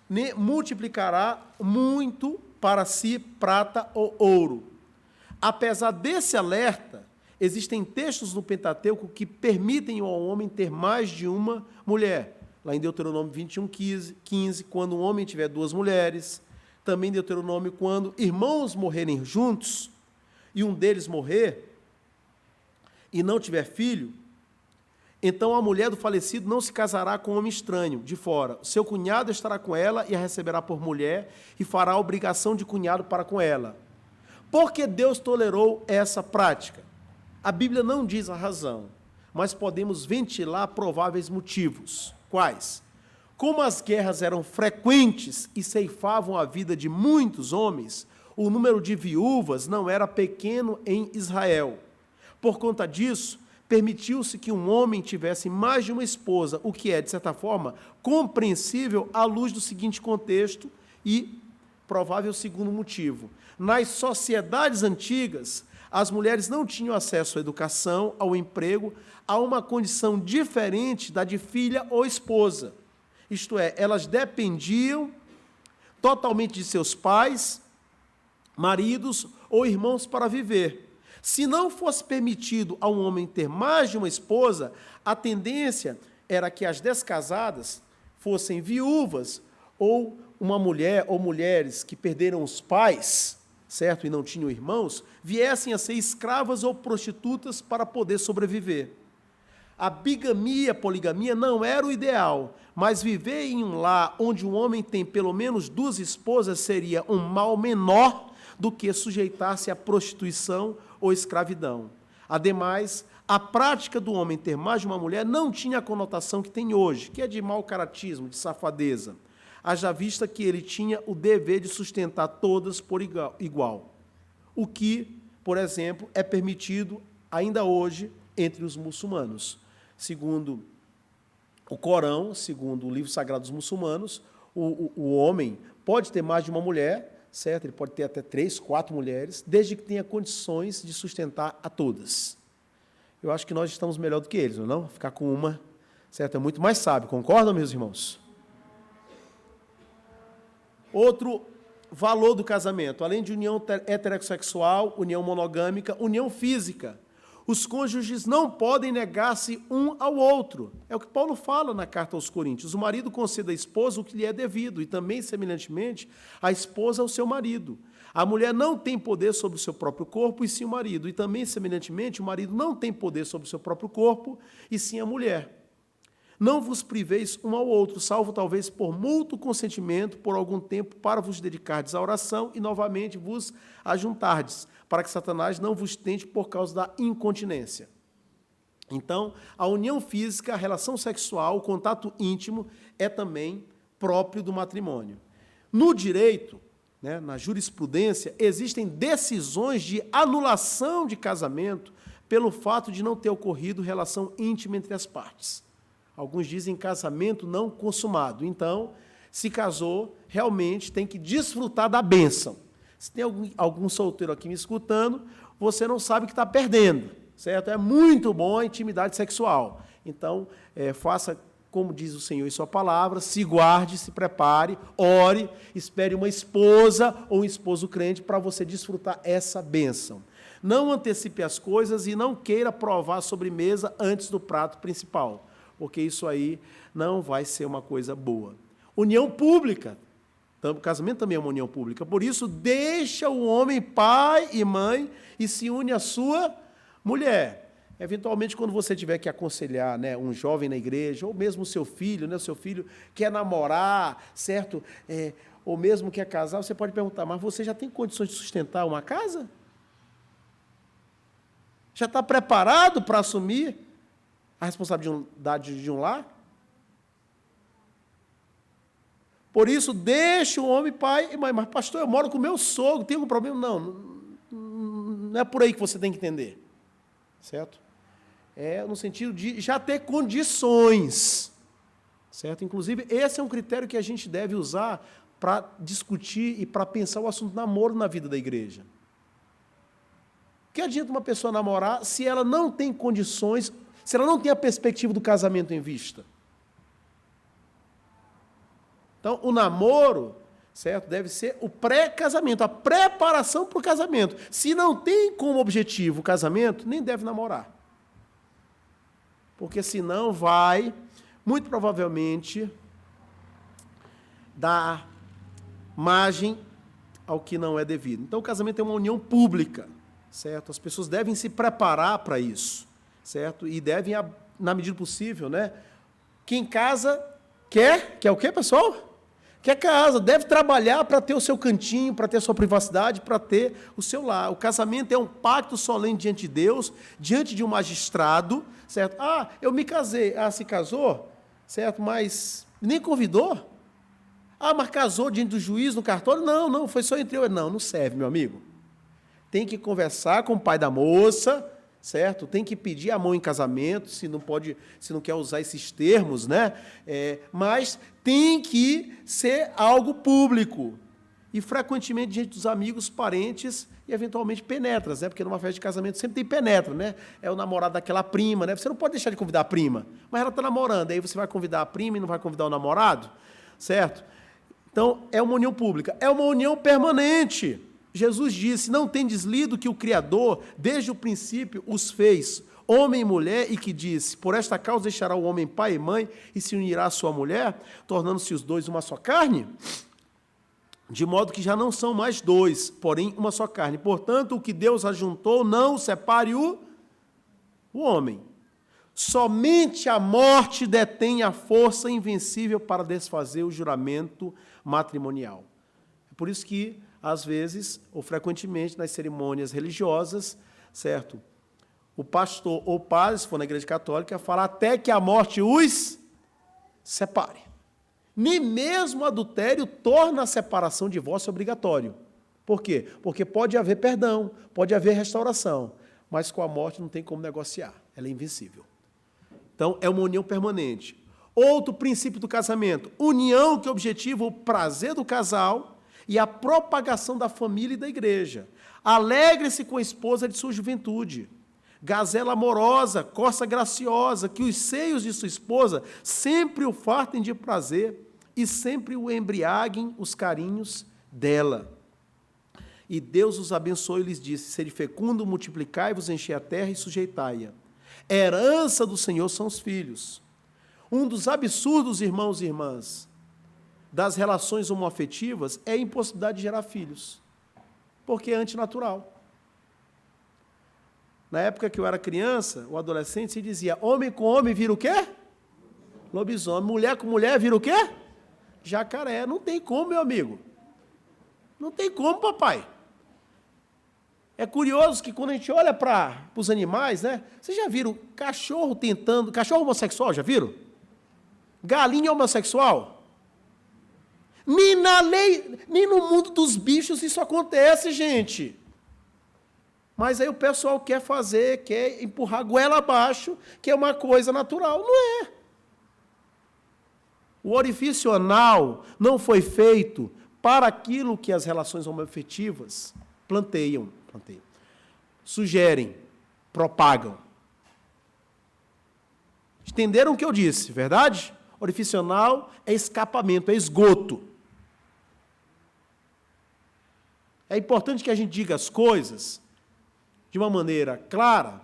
nem multiplicará muito para si prata ou ouro. Apesar desse alerta, existem textos no Pentateuco que permitem ao homem ter mais de uma mulher. Lá em Deuteronômio 21, 15, quando um homem tiver duas mulheres. Também em Deuteronômio, quando irmãos morrerem juntos, e um deles morrer, e não tiver filho, então a mulher do falecido não se casará com um homem estranho, de fora. Seu cunhado estará com ela e a receberá por mulher, e fará a obrigação de cunhado para com ela. Por que Deus tolerou essa prática? A Bíblia não diz a razão, mas podemos ventilar prováveis motivos. Quais? Como as guerras eram frequentes e ceifavam a vida de muitos homens, o número de viúvas não era pequeno em Israel. Por conta disso, permitiu-se que um homem tivesse mais de uma esposa, o que é, de certa forma, compreensível à luz do seguinte contexto e provável segundo motivo. Nas sociedades antigas, as mulheres não tinham acesso à educação, ao emprego, a uma condição diferente da de filha ou esposa. Isto é, elas dependiam totalmente de seus pais, maridos ou irmãos para viver. Se não fosse permitido a um homem ter mais de uma esposa, a tendência era que as descasadas fossem viúvas ou uma mulher ou mulheres que perderam os pais, certo, e não tinham irmãos, viessem a ser escravas ou prostitutas para poder sobreviver. A bigamia, poligamia não era o ideal, mas viver em um lar onde um homem tem pelo menos duas esposas seria um mal menor do que sujeitar-se à prostituição ou escravidão. Ademais, a prática do homem ter mais de uma mulher não tinha a conotação que tem hoje, que é de mau caratismo, de safadeza, haja vista que ele tinha o dever de sustentar todas por igual, o que, por exemplo, é permitido ainda hoje entre os muçulmanos. Segundo o Corão, segundo o livro sagrado dos muçulmanos, o homem pode ter mais de uma mulher, certo? Ele pode ter até 3, 4 mulheres, desde que tenha condições de sustentar a todas. eu acho que nós estamos melhor do que eles, não? Ficar com uma, certo? É muito mais sábio, concordam, meus irmãos? Outro valor do casamento, além de união heterossexual, união monogâmica, união física. Os cônjuges não podem negar-se um ao outro. É o que Paulo fala na carta aos Coríntios. O marido conceda à esposa o que lhe é devido, e também, semelhantemente, a esposa ao seu marido. A mulher não tem poder sobre o seu próprio corpo, e sim o marido. E também, semelhantemente, o marido não tem poder sobre o seu próprio corpo, e sim a mulher. Não vos priveis um ao outro, salvo talvez por mútuo consentimento, por algum tempo, para vos dedicardes à oração e novamente vos ajuntardes, para que Satanás não vos tente por causa da incontinência. Então, a união física, a relação sexual, o contato íntimo é também próprio do matrimônio. No direito, na jurisprudência, existem decisões de anulação de casamento pelo fato de não ter ocorrido relação íntima entre as partes. Alguns dizem casamento não consumado. Então, se casou, realmente tem que desfrutar da bênção. Se tem algum solteiro aqui me escutando, você não sabe que está perdendo, certo? É muito bom a intimidade sexual. Então, faça como diz o Senhor em sua palavra, se guarde, se prepare, ore, espere uma esposa ou um esposo crente para você desfrutar essa bênção. Não antecipe as coisas e não queira provar a sobremesa antes do prato principal, porque isso aí não vai ser uma coisa boa. União pública. Então, o casamento também é uma união pública. Por isso, deixa o homem pai e mãe e se une à sua mulher. Eventualmente, quando você tiver que aconselhar, um jovem na igreja, ou mesmo o seu filho, o seu filho quer namorar, certo? Ou mesmo quer casar, você pode perguntar, mas você já tem condições de sustentar uma casa? Já está preparado para assumir a responsabilidade de um lar? Por isso, deixa o homem pai e mãe. Mas, pastor, eu moro com o meu sogro, tem algum problema? Não é por aí que você tem que entender. Certo? É no sentido de já ter condições. Certo? Inclusive, esse é um critério que a gente deve usar para discutir e para pensar o assunto namoro na vida da igreja. Que adianta uma pessoa namorar se ela não tem condições, se ela não tem a perspectiva do casamento em vista? Então, o namoro, certo, deve ser o pré-casamento, a preparação para o casamento. Se não tem como objetivo o casamento, nem deve namorar. Porque senão vai, muito provavelmente, dar margem ao que não é devido. Então, o casamento é uma união pública, certo? As pessoas devem se preparar para isso, certo? E devem, na medida possível, quem casa quer o quê, pessoal? Quer casa, deve trabalhar para ter o seu cantinho, para ter a sua privacidade, para ter o seu lar. O casamento é um pacto solene diante de Deus, diante de um magistrado, certo? Eu me casei. Se casou, certo? Mas nem convidou? Mas casou diante do juiz no cartório? Não, foi só entre eu. Não serve, meu amigo. Tem que conversar com o pai da moça, certo? Tem que pedir a mão em casamento, se não quer usar esses termos, mas tem que ser algo público. E, frequentemente, diante dos amigos, parentes e, eventualmente, penetras, porque numa festa de casamento sempre tem penetra, É o namorado daquela prima, Você não pode deixar de convidar a prima, mas ela está namorando, aí você vai convidar a prima e não vai convidar o namorado, certo? Então, é uma união pública, é uma união permanente. Jesus disse, não tendes lido que o Criador, desde o princípio, os fez homem e mulher, e que disse, por esta causa deixará o homem pai e mãe, e se unirá à sua mulher, tornando-se os dois uma só carne? De modo que já não são mais dois, porém uma só carne. Portanto, o que Deus ajuntou, não separe o homem. Somente a morte detém a força invencível para desfazer o juramento matrimonial. É por isso que, às vezes, ou frequentemente, nas cerimônias religiosas, certo? O pastor ou padre, se for na igreja católica, fala até que a morte os separe. Nem mesmo o adultério torna a separação, divórcio obrigatório. Por quê? Porque pode haver perdão, pode haver restauração, mas com a morte não tem como negociar, ela é invencível. Então, é uma união permanente. Outro princípio do casamento, união que objetiva o prazer do casal e a propagação da família e da igreja. Alegre-se com a esposa de sua juventude. gazela amorosa, corça graciosa, que os seios de sua esposa sempre o fartem de prazer e sempre o embriaguem os carinhos dela. E Deus os abençoou e lhes disse: sede fecundo, multiplicai-vos, enchei a terra e sujeitai-a. Herança do Senhor são os filhos. Um dos absurdos, irmãos e irmãs, das relações homoafetivas é a impossibilidade de gerar filhos, porque é antinatural. Na época que eu era criança, ou adolescente, se dizia: homem com homem vira o quê? Lobisomem. Mulher com mulher vira o quê? Jacaré. Não tem como, meu amigo. Não tem como, papai. É curioso que quando a gente olha para os animais, né? Vocês já viram cachorro tentando... Cachorro homossexual, já viram? Galinha homossexual? Nem na lei, nem no mundo dos bichos isso acontece, gente. Mas aí o pessoal quer fazer, quer empurrar a goela abaixo, que é uma coisa natural. Não é. O orifício anal não foi feito para aquilo que as relações homoafetivas planteiam, sugerem, propagam. Entenderam o que eu disse, verdade? Orifício anal é escapamento, é esgoto. É importante que a gente diga as coisas de uma maneira clara,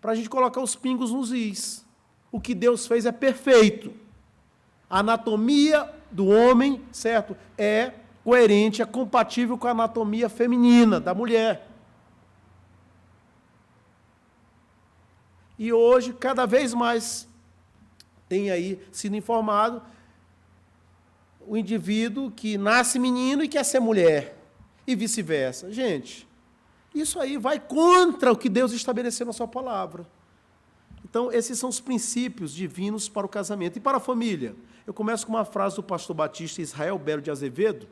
para a gente colocar os pingos nos is. O que Deus fez é perfeito. A anatomia do homem, certo, é coerente, é compatível com a anatomia feminina da mulher. E hoje, cada vez mais, tem aí sido informado o indivíduo que nasce menino e quer ser mulher, e vice-versa. Gente, isso aí vai contra o que Deus estabeleceu na sua palavra. Então, esses são os princípios divinos para o casamento. E para a família? Eu começo com uma frase do pastor batista Israel Belo de Azevedo,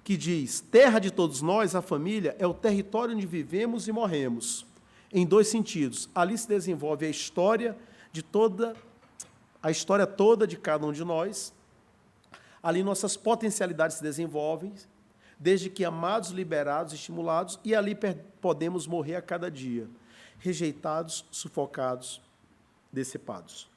que diz: terra de todos nós, a família, é o território onde vivemos e morremos. Em dois sentidos. Ali se desenvolve a história toda de cada um de nós. Ali nossas potencialidades se desenvolvem, desde que amados, liberados, estimulados, e ali podemos morrer a cada dia, rejeitados, sufocados, decepados.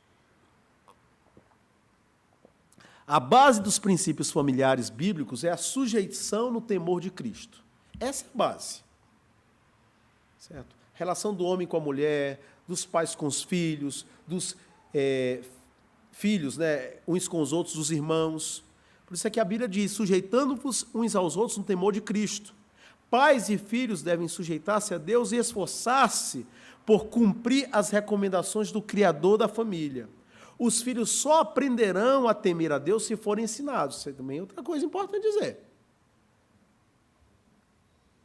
A base dos princípios familiares bíblicos é a sujeição no temor de Cristo. Essa é a base. Certo? Relação do homem com a mulher, dos pais com os filhos, dos filhos, né, uns com os outros, dos irmãos. Por isso é que a Bíblia diz: sujeitando-vos uns aos outros no temor de Cristo. Pais e filhos devem sujeitar-se a Deus e esforçar-se por cumprir as recomendações do Criador da família. Os filhos só aprenderão a temer a Deus se forem ensinados. Isso também é outra coisa importante dizer.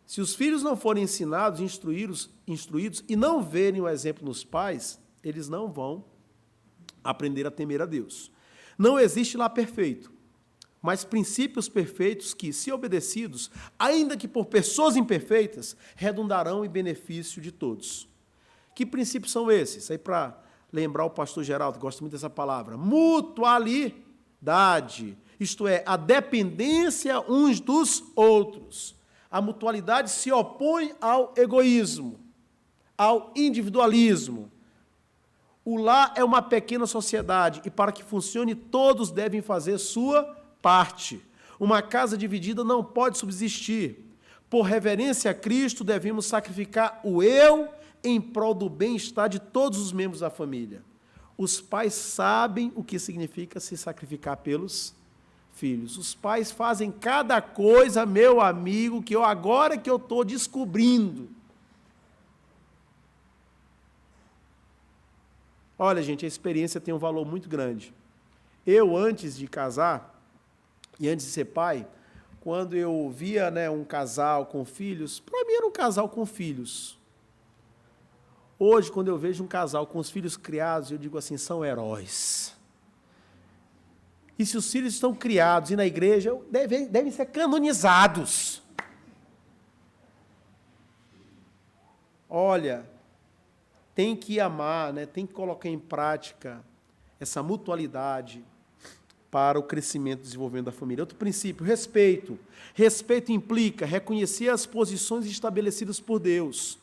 Se os filhos não forem ensinados, instruídos e não verem o exemplo nos pais, eles não vão aprender a temer a Deus. Não existe lá perfeito, mas princípios perfeitos que, se obedecidos, ainda que por pessoas imperfeitas, redundarão em benefício de todos. Que princípios são esses? Aí para lembrar o pastor Geraldo, que gosta muito dessa palavra: mutualidade, isto é, a dependência uns dos outros. A mutualidade se opõe ao egoísmo, ao individualismo. O lar é uma pequena sociedade e, para que funcione, todos devem fazer sua parte. Uma casa dividida não pode subsistir. Por reverência a Cristo, devemos sacrificar o eu em prol do bem-estar de todos os membros da família. Os pais sabem o que significa se sacrificar pelos filhos. Os pais fazem cada coisa, meu amigo, que agora que eu estou descobrindo. Olha, gente, a experiência tem um valor muito grande. Eu, antes de casar e antes de ser pai, quando eu via, né, um casal com filhos, para mim era um casal com filhos. Hoje, quando eu vejo um casal com os filhos criados, eu digo assim: são heróis. E se os filhos estão criados e na igreja, devem ser canonizados. Olha, tem que amar, né? Tem que colocar em prática essa mutualidade para o crescimento e desenvolvimento da família. Outro princípio: respeito. Respeito implica reconhecer as posições estabelecidas por Deus.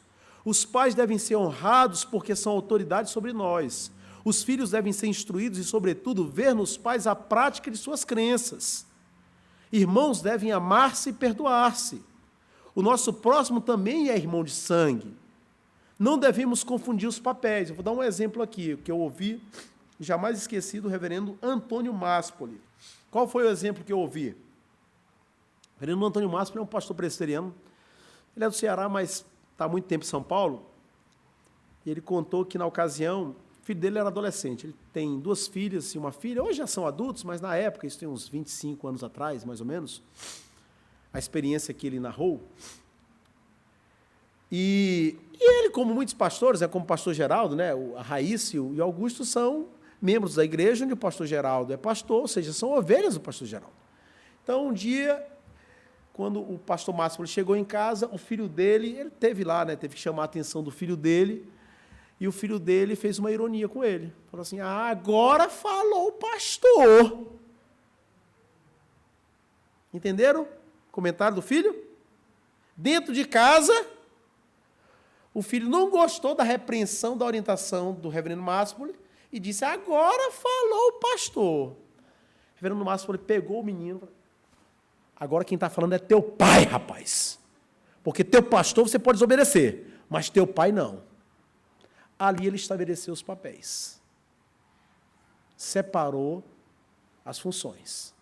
Os pais devem ser honrados porque são autoridade sobre nós. Os filhos devem ser instruídos e, sobretudo, ver nos pais a prática de suas crenças. Irmãos devem amar-se e perdoar-se. O nosso próximo também é irmão de sangue. Não devemos confundir os papéis. Eu vou dar um exemplo aqui, que eu ouvi, jamais esqueci, do reverendo Antônio Maspoli. Qual foi o exemplo que eu ouvi? O reverendo Antônio Maspoli é um pastor presbiteriano. Ele é do Ceará, mas está há muito tempo em São Paulo. E ele contou que, na ocasião, o filho dele era adolescente. Ele tem 2 filhas e uma filha. Hoje já são adultos, mas na época, isso tem uns 25 anos atrás, mais ou menos, a experiência que ele narrou. E ele, como muitos pastores, como o pastor Geraldo, né, a Raíssa e o Augusto são membros da igreja onde o pastor Geraldo é pastor, ou seja, são ovelhas do pastor Geraldo. Então, um dia, quando o pastor Márcio chegou em casa, o filho dele, ele teve lá, né, teve que chamar a atenção do filho dele, e o filho dele fez uma ironia com ele. Falou assim, agora falou o pastor. Entenderam o comentário do filho? Dentro de casa, o filho não gostou da repreensão, da orientação do reverendo Maspoli e disse, agora falou o pastor. O reverendo Maspoli pegou o menino e falou, agora quem está falando é teu pai, rapaz. Porque teu pastor você pode desobedecer, mas teu pai não. Ali ele estabeleceu os papéis. Separou as funções.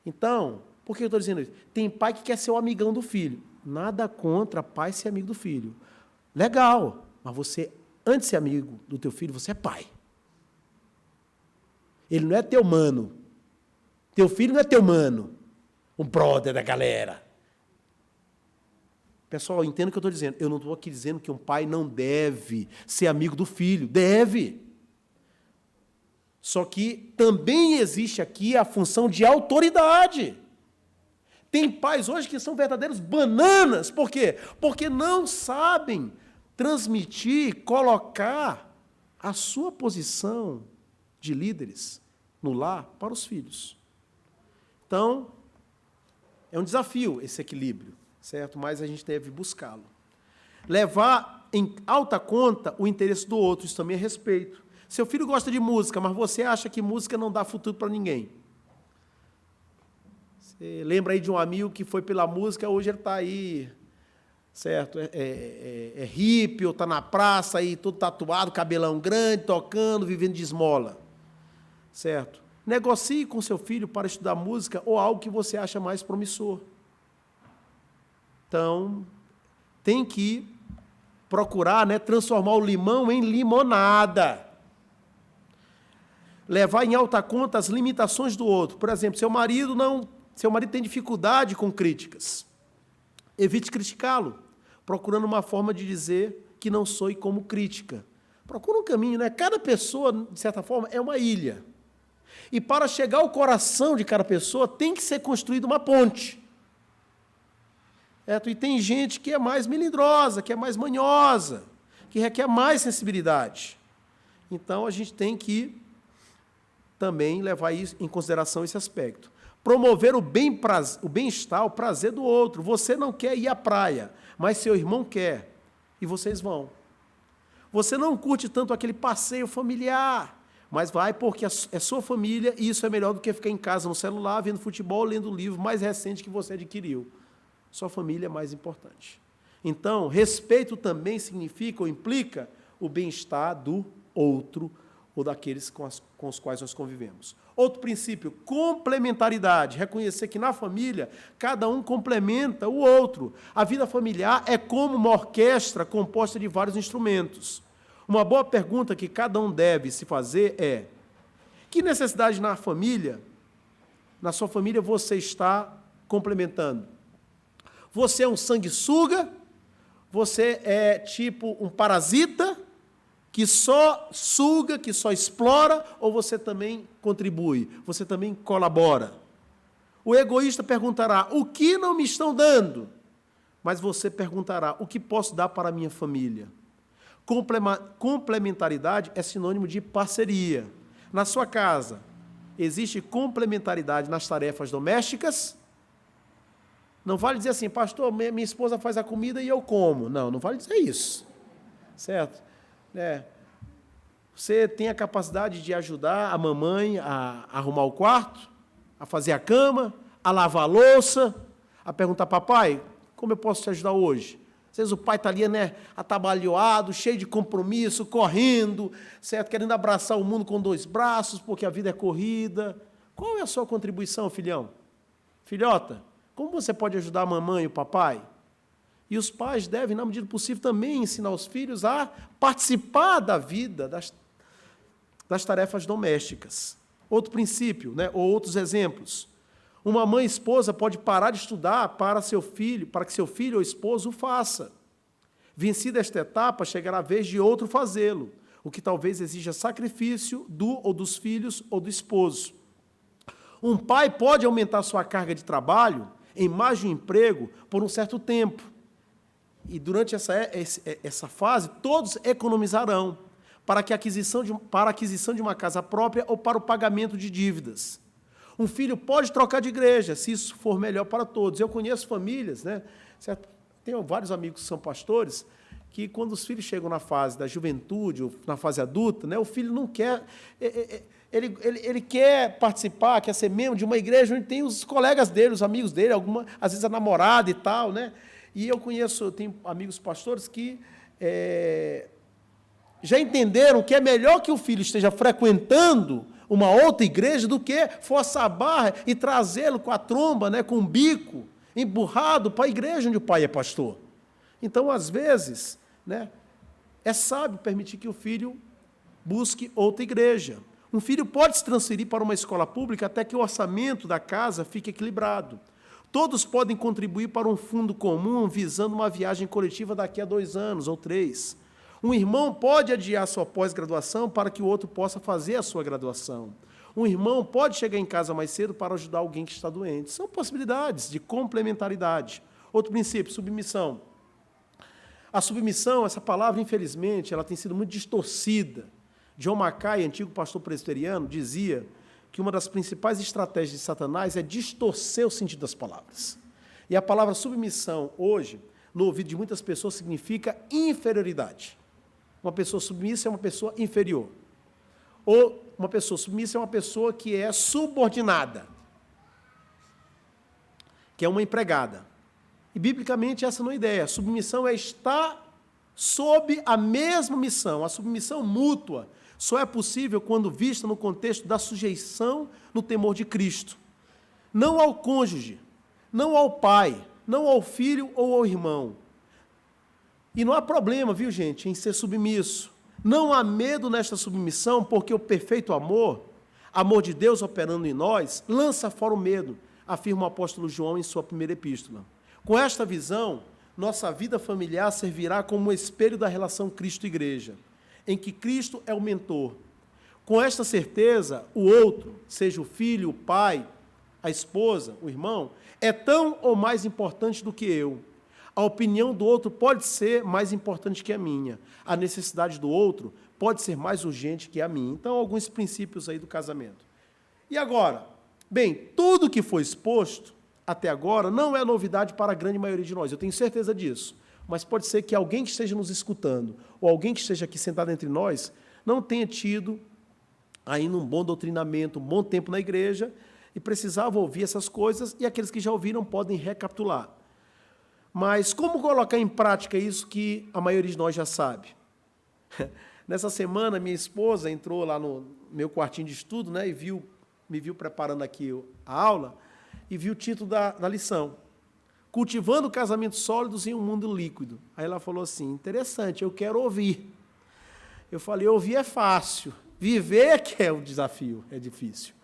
Então, por que eu estou dizendo isso? Tem pai que quer ser o amigão do filho. Nada contra pai ser amigo do filho. Legal, mas você, antes de ser amigo do teu filho, você é pai. Ele não é teu mano. Teu filho não é teu mano. Um brother da galera. Pessoal, entenda o que eu estou dizendo. Eu não estou aqui dizendo que um pai não deve ser amigo do filho. Deve. Só que também existe aqui a função de autoridade. Tem pais hoje que são verdadeiros bananas. Por quê? Porque não sabem transmitir, colocar a sua posição de líderes no lar para os filhos. Então, é um desafio esse equilíbrio, certo? Mas a gente deve buscá-lo. Levar em alta conta o interesse do outro, isso também é respeito. Seu filho gosta de música, mas você acha que música não dá futuro para ninguém. Você lembra aí de um amigo que foi pela música, hoje ele está aí, certo? É hippie, ou está na praça, aí, todo tatuado, cabelão grande, tocando, vivendo de esmola. Certo? Negocie com seu filho para estudar música ou algo que você acha mais promissor. Então, tem que procurar, né, transformar o limão em limonada. Levar em alta conta as limitações do outro. Por exemplo, seu marido tem dificuldade com críticas. Evite criticá-lo, procurando uma forma de dizer que não soe como crítica. Procura um caminho, né? Cada pessoa, de certa forma, é uma ilha. E para chegar ao coração de cada pessoa, tem que ser construída uma ponte. Certo? E tem gente que é mais melindrosa, que é mais manhosa, que requer mais sensibilidade. Então, a gente tem que também levar isso em consideração esse aspecto. Promover o bem-estar, o prazer do outro. Você não quer ir à praia, mas seu irmão quer, e vocês vão. Você não curte tanto aquele passeio familiar, mas vai porque é sua família e isso é melhor do que ficar em casa no celular, vendo futebol, lendo o livro mais recente que você adquiriu. Sua família é mais importante. Então, respeito também significa ou implica o bem-estar do outro ou daqueles com os quais nós convivemos. Outro princípio, complementaridade. Reconhecer que na família, cada um complementa o outro. A vida familiar é como uma orquestra composta de vários instrumentos. Uma boa pergunta que cada um deve se fazer é: que necessidade na sua família você está complementando? Você é um sanguessuga? Você é tipo um parasita que só suga, que só explora, ou você também contribui, você também colabora? O egoísta perguntará: o que não me estão dando? Mas você perguntará: o que posso dar para a minha família? Complementaridade é sinônimo de parceria. Na sua casa, existe complementaridade nas tarefas domésticas? Não vale dizer assim, pastor, minha esposa faz a comida e eu como. Não, não vale dizer isso. Certo? Você tem a capacidade de ajudar a mamãe a arrumar o quarto, a fazer a cama, a lavar a louça, a perguntar, papai, como eu posso te ajudar hoje? Às vezes o pai está ali, né, atabalhoado, cheio de compromisso, correndo, certo? Querendo abraçar o mundo com 2 braços, porque a vida é corrida. Qual é a sua contribuição, filhão? Filhota, como você pode ajudar a mamãe e o papai? E os pais devem, na medida do possível, também ensinar os filhos a participar da vida, das tarefas domésticas. Outro princípio, né, ou outros exemplos. Uma mãe e esposa pode parar de estudar para que seu filho ou esposo o faça. Vencida esta etapa, chegará a vez de outro fazê-lo, o que talvez exija sacrifício do ou dos filhos ou do esposo. Um pai pode aumentar sua carga de trabalho em mais de um emprego por um certo tempo. E durante essa fase, todos economizarão para a aquisição de uma casa própria ou para o pagamento de dívidas. Um filho pode trocar de igreja, se isso for melhor para todos. Eu conheço famílias, né? Certo? Tenho vários amigos que são pastores, que quando os filhos chegam na fase da juventude, ou na fase adulta, né, o filho não quer... Ele quer participar, quer ser membro de uma igreja onde tem os colegas dele, os amigos dele, às vezes a namorada e tal, né? E eu tenho amigos pastores que já entenderam que é melhor que o filho esteja frequentando uma outra igreja do que forçar a barra e trazê-lo com a tromba, né, com o bico, emburrado para a igreja onde o pai é pastor. Então, às vezes, né, é sábio permitir que o filho busque outra igreja. Um filho pode se transferir para uma escola pública até que o orçamento da casa fique equilibrado. Todos podem contribuir para um fundo comum visando uma viagem coletiva daqui a 2 anos ou 3. Um irmão pode adiar sua pós-graduação para que o outro possa fazer a sua graduação. Um irmão pode chegar em casa mais cedo para ajudar alguém que está doente. São possibilidades de complementaridade. Outro princípio, submissão. A submissão, essa palavra, infelizmente, ela tem sido muito distorcida. John Mackay, antigo pastor presbiteriano, dizia que uma das principais estratégias de Satanás é distorcer o sentido das palavras. E a palavra submissão, hoje, no ouvido de muitas pessoas, significa inferioridade. Uma pessoa submissa é uma pessoa inferior. Ou uma pessoa submissa é uma pessoa que é subordinada, que é uma empregada. E, biblicamente, essa não é a ideia. A submissão é estar sob a mesma missão. A submissão mútua só é possível quando vista no contexto da sujeição no temor de Cristo. Não ao cônjuge, não ao pai, não ao filho ou ao irmão. E não há problema, viu, gente, em ser submisso. Não há medo nesta submissão, porque o perfeito amor de Deus operando em nós, lança fora o medo, afirma o apóstolo João em sua primeira epístola. Com esta visão, nossa vida familiar servirá como um espelho da relação Cristo-Igreja, em que Cristo é o mentor. Com esta certeza, o outro, seja o filho, o pai, a esposa, o irmão, é tão ou mais importante do que eu. A opinião do outro pode ser mais importante que a minha. A necessidade do outro pode ser mais urgente que a minha. Então, alguns princípios aí do casamento. E agora? Bem, tudo que foi exposto até agora não é novidade para a grande maioria de nós, eu tenho certeza disso. Mas pode ser que alguém que esteja nos escutando, ou alguém que esteja aqui sentado entre nós, não tenha tido ainda um bom doutrinamento, um bom tempo na igreja, e precisava ouvir essas coisas, e aqueles que já ouviram podem recapitular. Mas como colocar em prática isso que a maioria de nós já sabe? Nessa semana, minha esposa entrou lá no meu quartinho de estudo, né, e me viu preparando aqui a aula, e viu o título da lição. Cultivando casamentos sólidos em um mundo líquido. Aí ela falou assim, interessante, eu quero ouvir. Eu falei, ouvir é fácil, viver é que é o desafio, é difícil.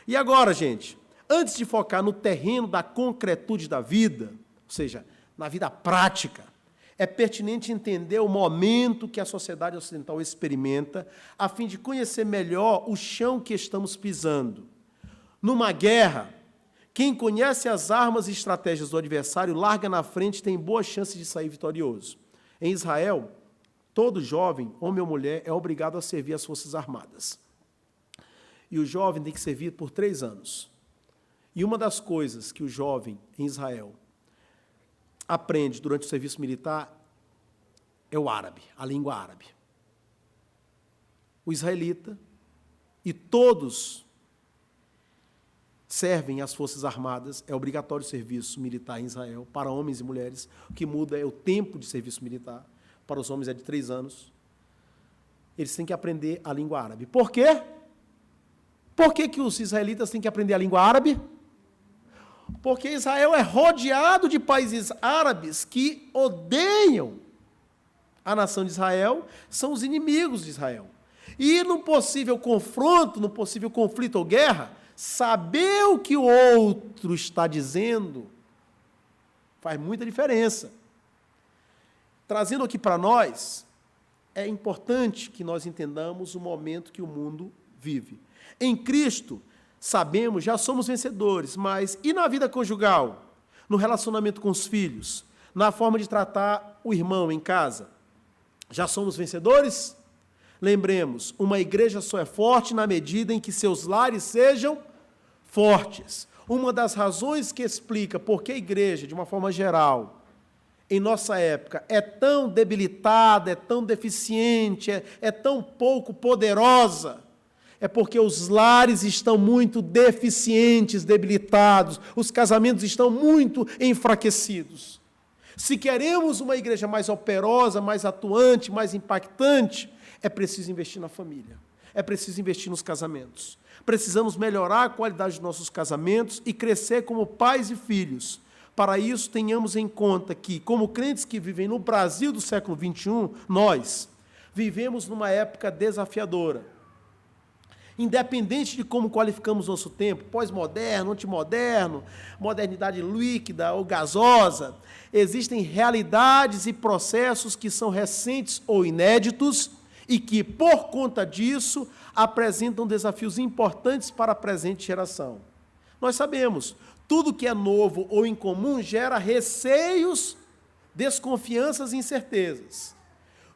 E agora, gente, antes de focar no terreno da concretude da vida, ou seja, na vida prática, é pertinente entender o momento que a sociedade ocidental experimenta, a fim de conhecer melhor o chão que estamos pisando. Numa guerra, quem conhece as armas e estratégias do adversário larga na frente e tem boa chance de sair vitorioso. Em Israel, todo jovem, homem ou mulher, é obrigado a servir as Forças Armadas. E o jovem tem que servir por 3 anos. E uma das coisas que o jovem em Israel aprende durante o serviço militar é o árabe, a língua árabe. O israelita e todos servem às Forças Armadas, é obrigatório o serviço militar em Israel, para homens e mulheres. O que muda é o tempo de serviço militar. Para os homens é de 3 anos. Eles têm que aprender a língua árabe. Por quê? Por que os israelitas têm que aprender a língua árabe? Porque Israel é rodeado de países árabes que odeiam a nação de Israel, são os inimigos de Israel. E no possível confronto, no possível conflito ou guerra, saber o que o outro está dizendo faz muita diferença. Trazendo aqui para nós, é importante que nós entendamos o momento que o mundo vive. Em Cristo, sabemos, já somos vencedores, mas e na vida conjugal? No relacionamento com os filhos? Na forma de tratar o irmão em casa? Já somos vencedores? Lembremos, uma igreja só é forte na medida em que seus lares sejam fortes. Uma das razões que explica por que a igreja, de uma forma geral, em nossa época, é tão debilitada, é tão deficiente, é tão pouco poderosa, é porque os lares estão muito deficientes, debilitados, os casamentos estão muito enfraquecidos. Se queremos uma igreja mais operosa, mais atuante, mais impactante, é preciso investir na família, é preciso investir nos casamentos. Precisamos melhorar a qualidade dos nossos casamentos e crescer como pais e filhos. Para isso, tenhamos em conta que, como crentes que vivem no Brasil do século XXI, nós vivemos numa época desafiadora. Independente de como qualificamos nosso tempo, pós-moderno, antimoderno, modernidade líquida ou gasosa, existem realidades e processos que são recentes ou inéditos e que, por conta disso, apresentam desafios importantes para a presente geração. Nós sabemos, tudo que é novo ou incomum gera receios, desconfianças e incertezas.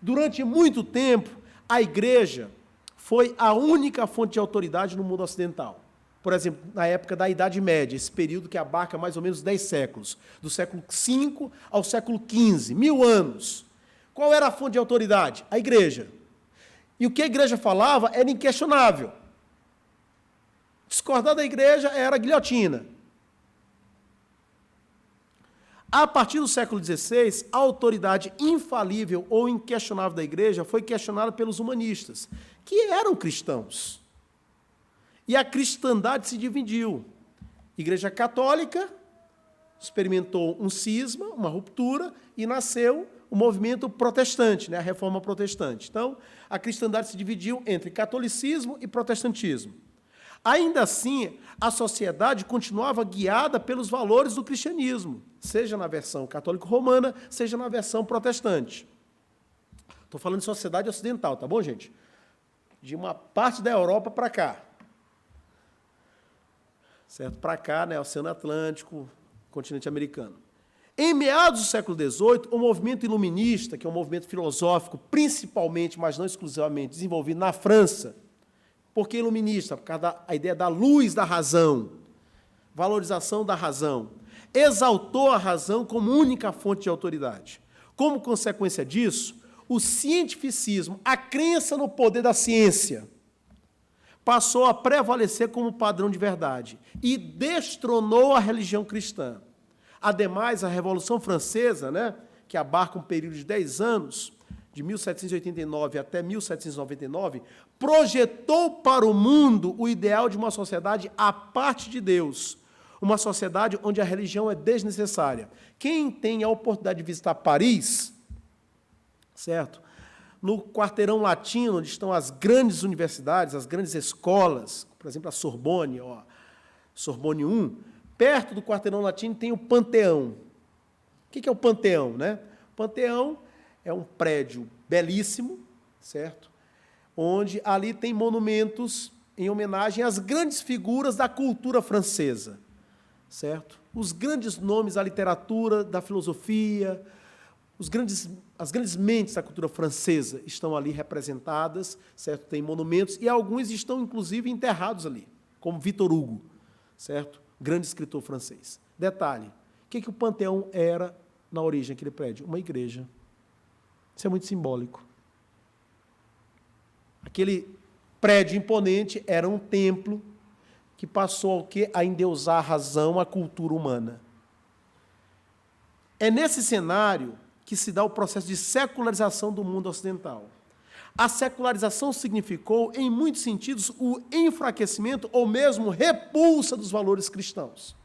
Durante muito tempo, a igreja foi a única fonte de autoridade no mundo ocidental. Por exemplo, na época da Idade Média, esse período que abarca mais ou menos 10 séculos, do século V ao século XV, 1000 anos. Qual era a fonte de autoridade? A igreja. E o que a igreja falava era inquestionável. Discordar da igreja era guilhotina. A partir do século XVI, a autoridade infalível ou inquestionável da igreja foi questionada pelos humanistas, que eram cristãos. E a cristandade se dividiu. Igreja católica experimentou um cisma, uma ruptura, e nasceu o movimento protestante, a reforma protestante. Então, a cristandade se dividiu entre catolicismo e protestantismo. Ainda assim, a sociedade continuava guiada pelos valores do cristianismo, seja na versão católico-romana, seja na versão protestante. Estou falando de sociedade ocidental, tá bom, gente? De uma parte da Europa para cá. Certo? Para cá, Oceano Atlântico, continente americano. Em meados do século XVIII, o movimento iluminista, que é um movimento filosófico, principalmente, mas não exclusivamente, desenvolvido na França. Por que iluminista? Por causa da ideia da luz da razão, valorização da razão. Exaltou a razão como única fonte de autoridade. Como consequência disso, o cientificismo, a crença no poder da ciência, passou a prevalecer como padrão de verdade e destronou a religião cristã. Ademais, a Revolução Francesa, que abarca um período de 10 anos, de 1789 até 1799, projetou para o mundo o ideal de uma sociedade à parte de Deus, uma sociedade onde a religião é desnecessária. Quem tem a oportunidade de visitar Paris, certo? No quarteirão latino, onde estão as grandes universidades, as grandes escolas, por exemplo, a Sorbonne, Sorbonne 1, perto do quarteirão latino tem o Panteão. O que é o Panteão, O Panteão é um prédio belíssimo, certo? Onde ali tem monumentos em homenagem às grandes figuras da cultura francesa, certo? Os grandes nomes da literatura, da filosofia, as grandes mentes da cultura francesa estão ali representadas, certo? Tem monumentos e alguns estão, inclusive, enterrados ali, como Victor Hugo, certo? Grande escritor francês. Detalhe, o que o Panteão era na origem daquele prédio? Uma igreja. Isso é muito simbólico. Aquele prédio imponente era um templo que passou ao quê? A endeusar a razão, a cultura humana. É nesse cenário que se dá o processo de secularização do mundo ocidental. A secularização significou, em muitos sentidos, o enfraquecimento ou mesmo repulsa dos valores cristãos.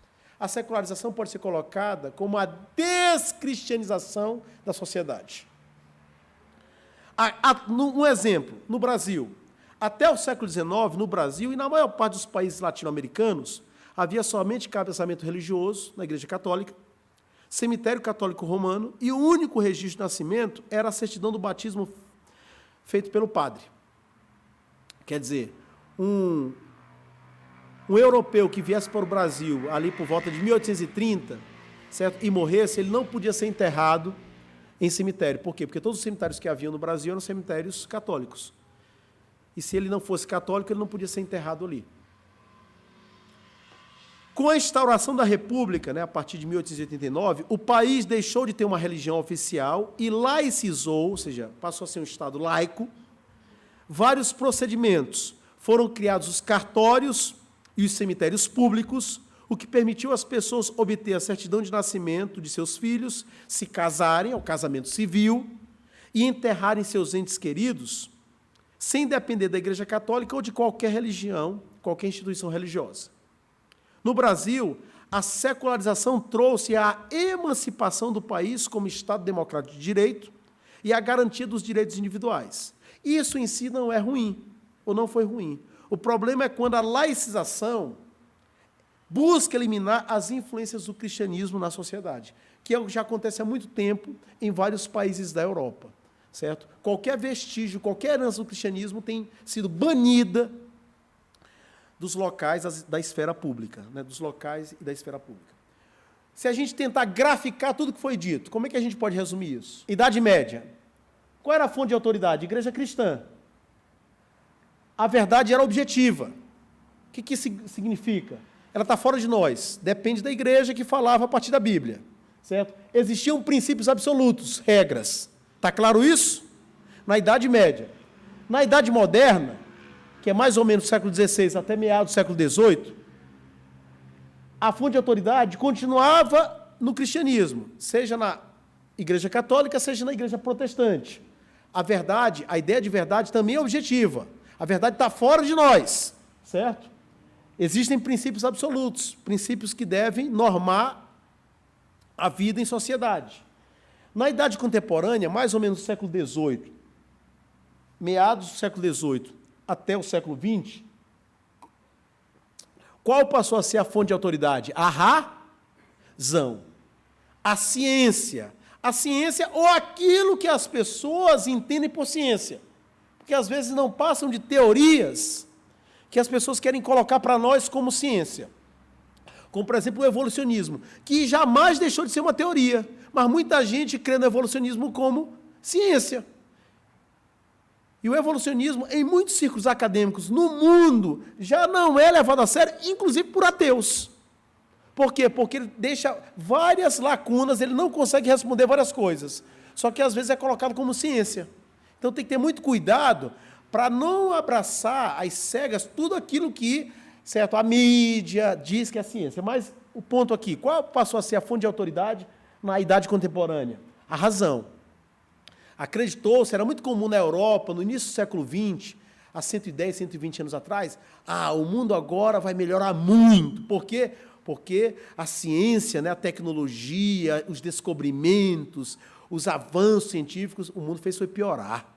A secularização pode ser colocada como a descristianização da sociedade. Um exemplo, no Brasil. Até o século XIX, no Brasil e na maior parte dos países latino-americanos, havia somente cabeçamento religioso na Igreja Católica, cemitério católico romano, e o único registro de nascimento era a certidão do batismo feito pelo padre. Quer dizer, um europeu que viesse para o Brasil ali por volta de 1830, certo? E morresse, ele não podia ser enterrado em cemitério. Por quê? Porque todos os cemitérios que haviam no Brasil eram cemitérios católicos. E se ele não fosse católico, ele não podia ser enterrado ali. Com a instauração da República, a partir de 1889, o país deixou de ter uma religião oficial e laicizou, ou seja, passou a ser um Estado laico. Vários procedimentos. Foram criados os cartórios e os cemitérios públicos, o que permitiu às pessoas obter a certidão de nascimento de seus filhos, se casarem, ao casamento civil, e enterrarem seus entes queridos, sem depender da Igreja Católica ou de qualquer religião, qualquer instituição religiosa. No Brasil, a secularização trouxe a emancipação do país como Estado democrático de direito e a garantia dos direitos individuais. Isso em si não é ruim, ou não foi ruim. O problema é quando a laicização busca eliminar as influências do cristianismo na sociedade, que é o que já acontece há muito tempo em vários países da Europa. Certo? Qualquer vestígio, qualquer herança do cristianismo tem sido banida dos locais da esfera pública, dos locais e da esfera pública. Se a gente tentar graficar tudo que foi dito, como é que a gente pode resumir isso? Idade Média. Qual era a fonte de autoridade? Igreja cristã. A verdade era objetiva. O que isso significa? Ela está fora de nós. Depende da igreja que falava a partir da Bíblia. Certo? Existiam princípios absolutos, regras. Está claro isso? Na Idade Média. Na Idade Moderna, que é mais ou menos do século XVI até meados do século XVIII, a fonte de autoridade continuava no cristianismo, seja na Igreja Católica, seja na Igreja Protestante. A verdade, a ideia de verdade também é objetiva. A verdade está fora de nós, certo? Existem princípios absolutos, princípios que devem normar a vida em sociedade. Na Idade Contemporânea, mais ou menos do século XVIII, meados do século XVIII até o século XX, qual passou a ser a fonte de autoridade? A razão, a ciência ou aquilo que as pessoas entendem por ciência, porque às vezes não passam de teorias que as pessoas querem colocar para nós como ciência. Como, por exemplo, o evolucionismo, que jamais deixou de ser uma teoria, mas muita gente crê no evolucionismo como ciência. E o evolucionismo, em muitos círculos acadêmicos no mundo, já não é levado a sério, inclusive por ateus. Por quê? Porque ele deixa várias lacunas, ele não consegue responder várias coisas. Só que, às vezes, é colocado como ciência. Então, tem que ter muito cuidado para não abraçar às cegas tudo aquilo que, certo, a mídia diz que é ciência. Mas o ponto aqui, qual passou a ser a fonte de autoridade na Idade Contemporânea? A razão. Acreditou-se, era muito comum na Europa, no início do século XX, há 110, 120 anos atrás, o mundo agora vai melhorar muito. Por quê? Porque a ciência, a tecnologia, os descobrimentos, os avanços científicos, o mundo fez foi piorar.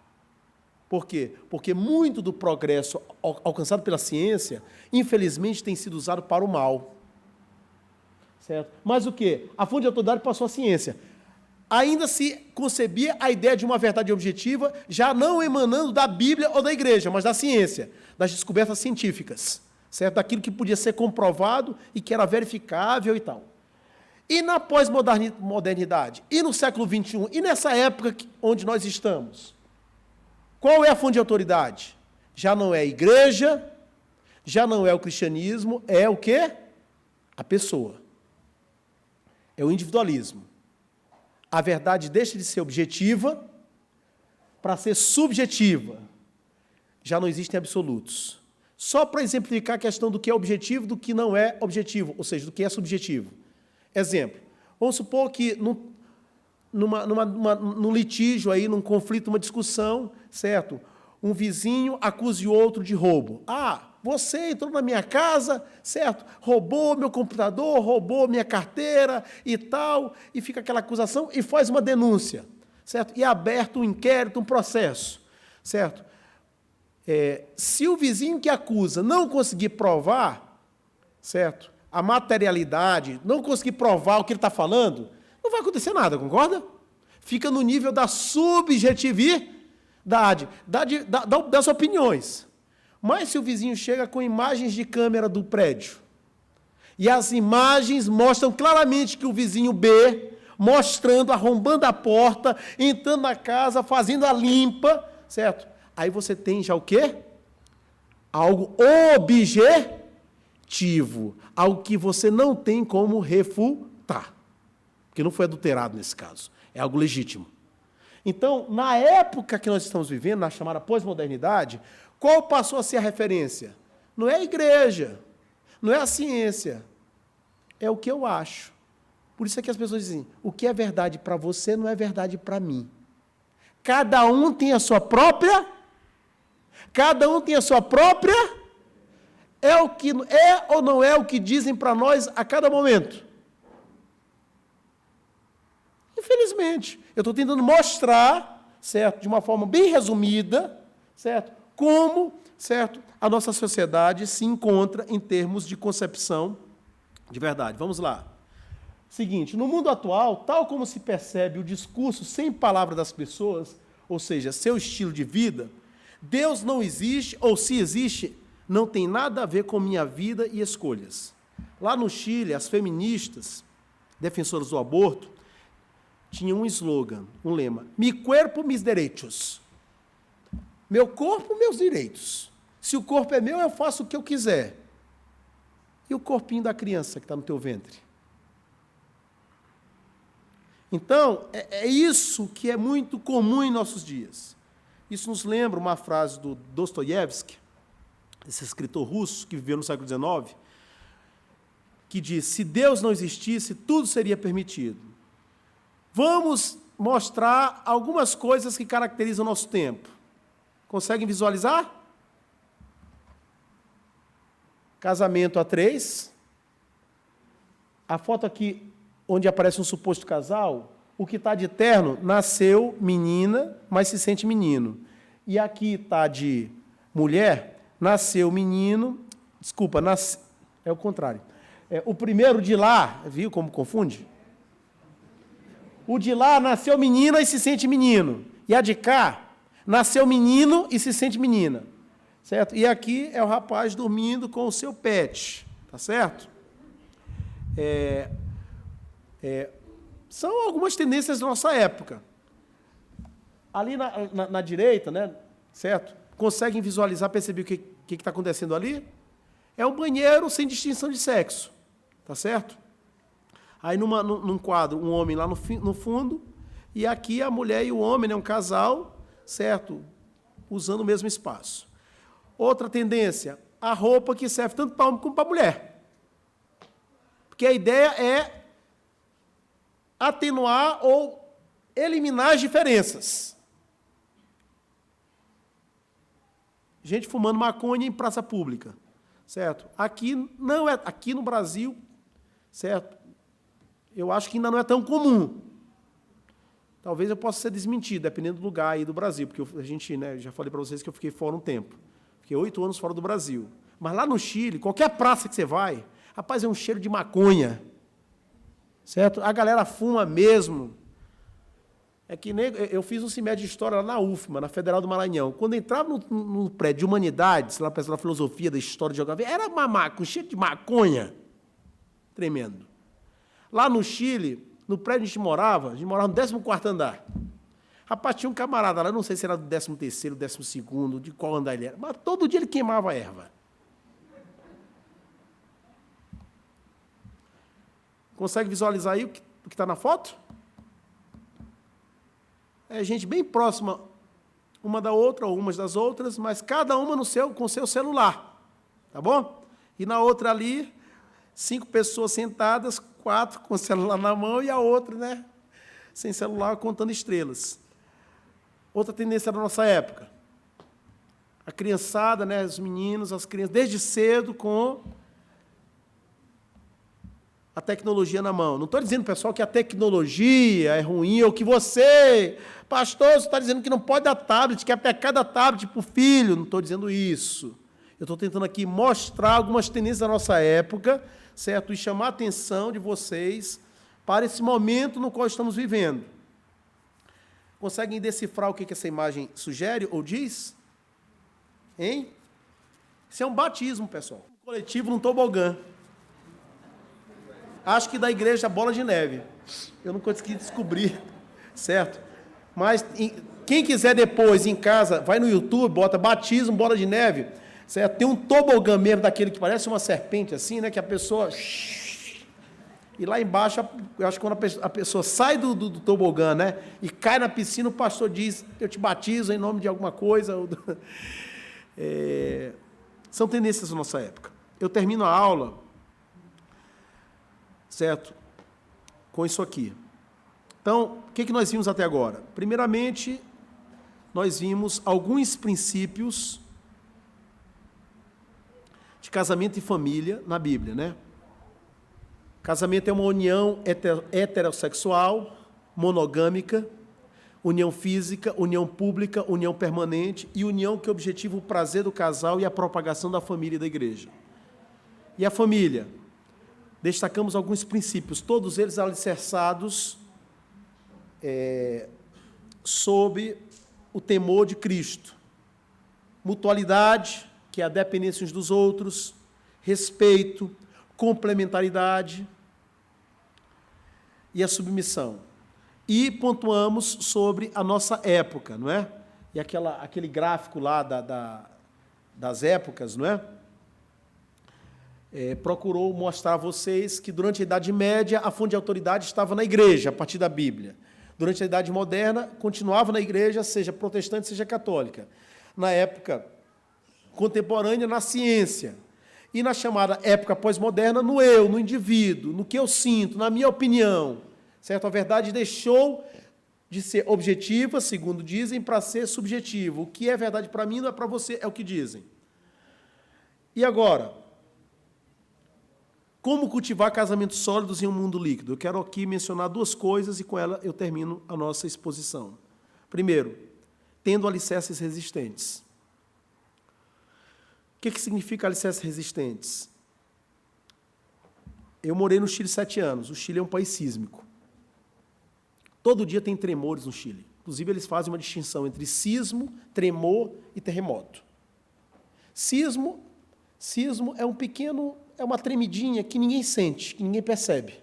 Por quê? Porque muito do progresso alcançado pela ciência, infelizmente, tem sido usado para o mal. Certo? Mas o quê? A fonte de autoridade passou a ciência. Ainda se concebia a ideia de uma verdade objetiva, já não emanando da Bíblia ou da igreja, mas da ciência, das descobertas científicas, certo? Daquilo que podia ser comprovado e que era verificável e tal. E na pós-modernidade? E no século XXI? E nessa época onde nós estamos? Qual é a fonte de autoridade? Já não é a igreja, já não é o cristianismo, é o quê? A pessoa. É o individualismo. a verdade deixa de ser objetiva para ser subjetiva. Já não existem absolutos. Só para exemplificar a questão do que é objetivo e do que não é objetivo, ou seja, do que é subjetivo. Exemplo, vamos supor que num litígio, aí, num conflito, uma discussão, certo? Um vizinho acusa o outro de roubo. Ah, você entrou na minha casa, certo? Roubou meu computador, roubou minha carteira e tal, e fica aquela acusação e faz uma denúncia, certo? E é aberto um inquérito, um processo, certo? Se o vizinho que acusa não conseguir provar, certo? A materialidade, não conseguir provar o que ele está falando, não vai acontecer nada, concorda? Fica no nível da subjetividade, das opiniões. Mas se o vizinho chega com imagens de câmera do prédio, e as imagens mostram claramente que o vizinho B, mostrando, arrombando a porta, entrando na casa, fazendo a limpa, certo? Aí você tem já o quê? Algo objetivo, algo que você não tem como refutar. Porque não foi adulterado nesse caso, é algo legítimo. Então, na época que nós estamos vivendo, na chamada pós-modernidade, qual passou a ser a referência? Não é a igreja, não é a ciência, é o que eu acho. Por isso é que as pessoas dizem, o que é verdade para você não é verdade para mim. Cada um tem a sua própria, é o que é ou não é o que dizem para nós a cada momento. Infelizmente, eu estou tentando mostrar, certo, de uma forma bem resumida, certo, como, certo, a nossa sociedade se encontra em termos de concepção de verdade. Vamos lá. Seguinte, no mundo atual, tal como se percebe o discurso sem palavra das pessoas, ou seja, seu estilo de vida, Deus não existe, ou se existe, não tem nada a ver com minha vida e escolhas. Lá no Chile, as feministas, defensoras do aborto, tinham um slogan, um lema, mi cuerpo, mis derechos. Meu corpo, meus direitos. Se o corpo é meu, eu faço o que eu quiser. E o corpinho da criança que está no teu ventre? Então, é isso que é muito comum em nossos dias. Isso nos lembra uma frase do Dostoiévski, esse escritor russo que viveu no século XIX, que diz, se Deus não existisse, tudo seria permitido. Vamos mostrar algumas coisas que caracterizam o nosso tempo. Conseguem visualizar? Casamento a 3. A foto aqui, onde aparece um suposto casal, o que está de terno, nasceu menina, mas se sente menino. E aqui está de mulher, nasceu menino, desculpa, é o contrário. O primeiro de lá, viu como confunde? O de lá nasceu menina e se sente menino. E a de cá nasceu menino e se sente menina. Certo? E aqui é o rapaz dormindo com o seu pet. Tá certo? São algumas tendências da nossa época. Ali na direita, né? Certo? Conseguem visualizar, perceber o que está acontecendo ali? É um banheiro sem distinção de sexo. Tá certo? Aí, num quadro, um homem lá no fundo, e aqui a mulher e o homem, né, um casal, certo? Usando o mesmo espaço. Outra tendência, a roupa que serve tanto para homem como para mulher. Porque a ideia é atenuar ou eliminar as diferenças. Gente fumando maconha em praça pública, certo? Aqui no Brasil, certo? Eu acho que ainda não é tão comum. Talvez eu possa ser desmentido, dependendo do lugar aí do Brasil, porque a gente, né, já falei para vocês que eu fiquei fora um tempo. Fiquei 8 anos fora do Brasil. Mas lá no Chile, qualquer praça que você vai, rapaz, é um cheiro de maconha. Certo? A galera fuma mesmo. É que nem eu fiz um semestre de história lá na UFMA, na Federal do Maranhão. Quando entrava no prédio de humanidades, lá pensando na filosofia, da história de geografia, era com cheiro de maconha. Tremendo. Lá no Chile, no prédio onde a gente morava no 14º andar. Rapaz, tinha um camarada lá, não sei se era do 13º, 12º, de qual andar ele era, mas todo dia ele queimava a erva. Consegue visualizar aí o que está na foto? É gente bem próxima uma da outra, ou umas das outras, mas cada uma com seu celular, tá bom? E na outra ali, 5 pessoas sentadas, 4 com o celular na mão e a outra, né, sem celular, contando estrelas. Outra tendência da nossa época. A criançada, né, os meninos, as crianças, desde cedo com a tecnologia na mão. Não estou dizendo, pessoal, que a tecnologia é ruim, ou que você, pastor, você está dizendo que não pode dar tablet, que é pecado dar tablet para o filho. Não estou dizendo isso. Eu estou tentando aqui mostrar algumas tendências da nossa época, certo? E chamar a atenção de vocês para esse momento no qual estamos vivendo. Conseguem decifrar o que essa imagem sugere ou diz? Hein? Isso é um batismo, pessoal. Um coletivo num tobogã. Acho que da igreja Bola de Neve. Eu não consegui descobrir, certo? Mas quem quiser depois, em casa, vai no YouTube, bota batismo, Bola de Neve, certo? Tem um tobogã mesmo, daquele que parece uma serpente, assim, né? Que a pessoa... E lá embaixo, eu acho que quando a pessoa sai do tobogã, né? E cai na piscina, o pastor diz, eu te batizo em nome de alguma coisa. São tendências da nossa época. Eu termino a aula, certo? Com isso aqui. Então, o que nós vimos até agora? Primeiramente, nós vimos alguns princípios de casamento e família na Bíblia, né? Casamento é uma união heterossexual, monogâmica, união física, união pública, união permanente e união que objetiva o prazer do casal e a propagação da família e da igreja. E a família? Destacamos alguns princípios, todos eles alicerçados sob o temor de Cristo. Mutualidade, que é a dependência uns dos outros, respeito, complementaridade e a submissão. E pontuamos sobre a nossa época, não é? E aquele gráfico lá das épocas, não é? Procurou mostrar a vocês que durante a Idade Média a fonte de autoridade estava na igreja, a partir da Bíblia. Durante a Idade Moderna, continuava na igreja, seja protestante, seja católica. Na época contemporânea, na ciência. E na chamada época pós-moderna, no eu, no indivíduo, no que eu sinto, na minha opinião. Certo? A verdade deixou de ser objetiva, segundo dizem, para ser subjetiva. O que é verdade para mim não é para você, é o que dizem. E agora, como cultivar casamentos sólidos em um mundo líquido? Eu quero aqui mencionar 2 coisas e com ela eu termino a nossa exposição. Primeiro, tendo alicerces resistentes. O que significa alicerces resistentes? Eu morei no Chile 7 anos. O Chile é um país sísmico. Todo dia tem tremores no Chile. Inclusive, eles fazem uma distinção entre sismo, tremor e terremoto. Sismo é uma tremidinha que ninguém sente, que ninguém percebe.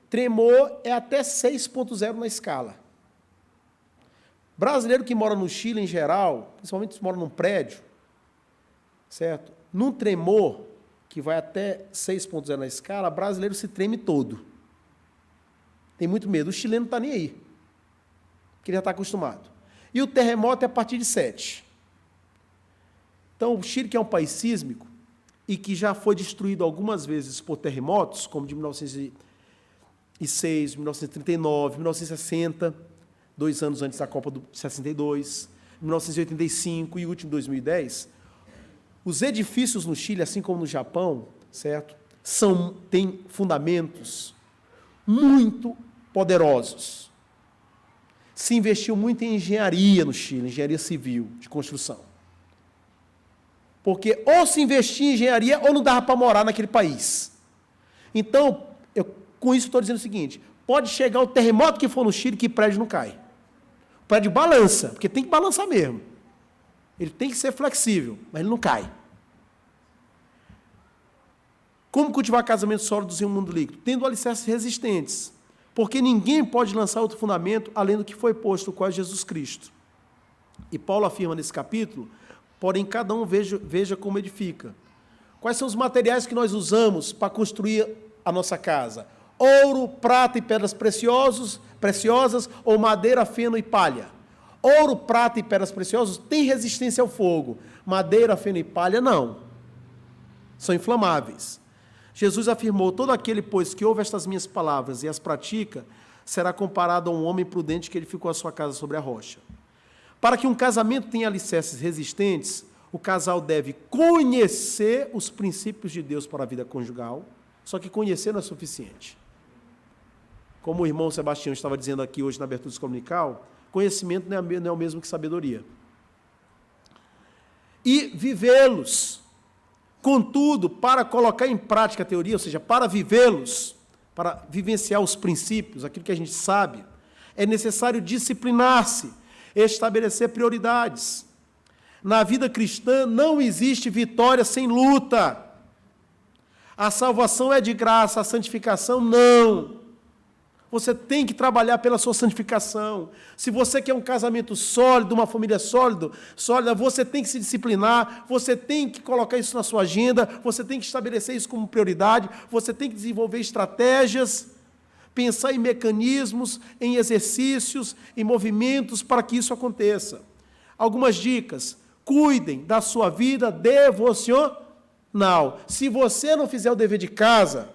Tremor é até 6.0 na escala. Brasileiro que mora no Chile, em geral, principalmente se mora num prédio, certo? Num tremor, que vai até 6.0 na escala, brasileiro se treme todo. Tem muito medo. O chileno não está nem aí, porque ele já está acostumado. E o terremoto é a partir de 7. Então, o Chile, que é um país sísmico, e que já foi destruído algumas vezes por terremotos, como de 1906, 1939, 1960, 2 anos antes da Copa do 62, 1985 e o último 2010, os edifícios no Chile, assim como no Japão, certo, têm fundamentos muito poderosos. Se investiu muito em engenharia no Chile, engenharia civil, de construção. Porque ou se investia em engenharia ou não dava para morar naquele país. Então, com isso estou dizendo o seguinte, pode chegar o terremoto que for no Chile que o prédio não cai. O prédio balança, porque tem que balançar mesmo. Ele tem que ser flexível, mas ele não cai. Como cultivar casamentos sólidos em um mundo líquido? Tendo alicerces resistentes. Porque ninguém pode lançar outro fundamento além do que foi posto, o qual é Jesus Cristo. E Paulo afirma nesse capítulo, porém cada um veja como edifica. Quais são os materiais que nós usamos para construir a nossa casa? ouro, prata e pedras preciosas, ou madeira, feno e palha. Ouro, prata e pedras preciosas têm resistência ao fogo. Madeira, feno e palha, não. São inflamáveis. Jesus afirmou: todo aquele, pois, que ouve estas minhas palavras e as pratica, será comparado a um homem prudente que edificou a sua casa sobre a rocha. Para que um casamento tenha alicerces resistentes, o casal deve conhecer os princípios de Deus para a vida conjugal, só que conhecer não é suficiente. Como o irmão Sebastião estava dizendo aqui hoje na abertura dominical, conhecimento não é o mesmo que sabedoria. E vivê-los. Contudo, para colocar em prática a teoria, ou seja, para vivê-los, para vivenciar os princípios, aquilo que a gente sabe, é necessário disciplinar-se, estabelecer prioridades. Na vida cristã não existe vitória sem luta. A salvação é de graça, a santificação não. Você tem que trabalhar pela sua santificação. Se você quer um casamento sólido, uma família sólida, você tem que se disciplinar, você tem que colocar isso na sua agenda, você tem que estabelecer isso como prioridade, você tem que desenvolver estratégias, pensar em mecanismos, em exercícios, em movimentos para que isso aconteça. Algumas dicas: cuidem da sua vida devocional. Se você não fizer o dever de casa,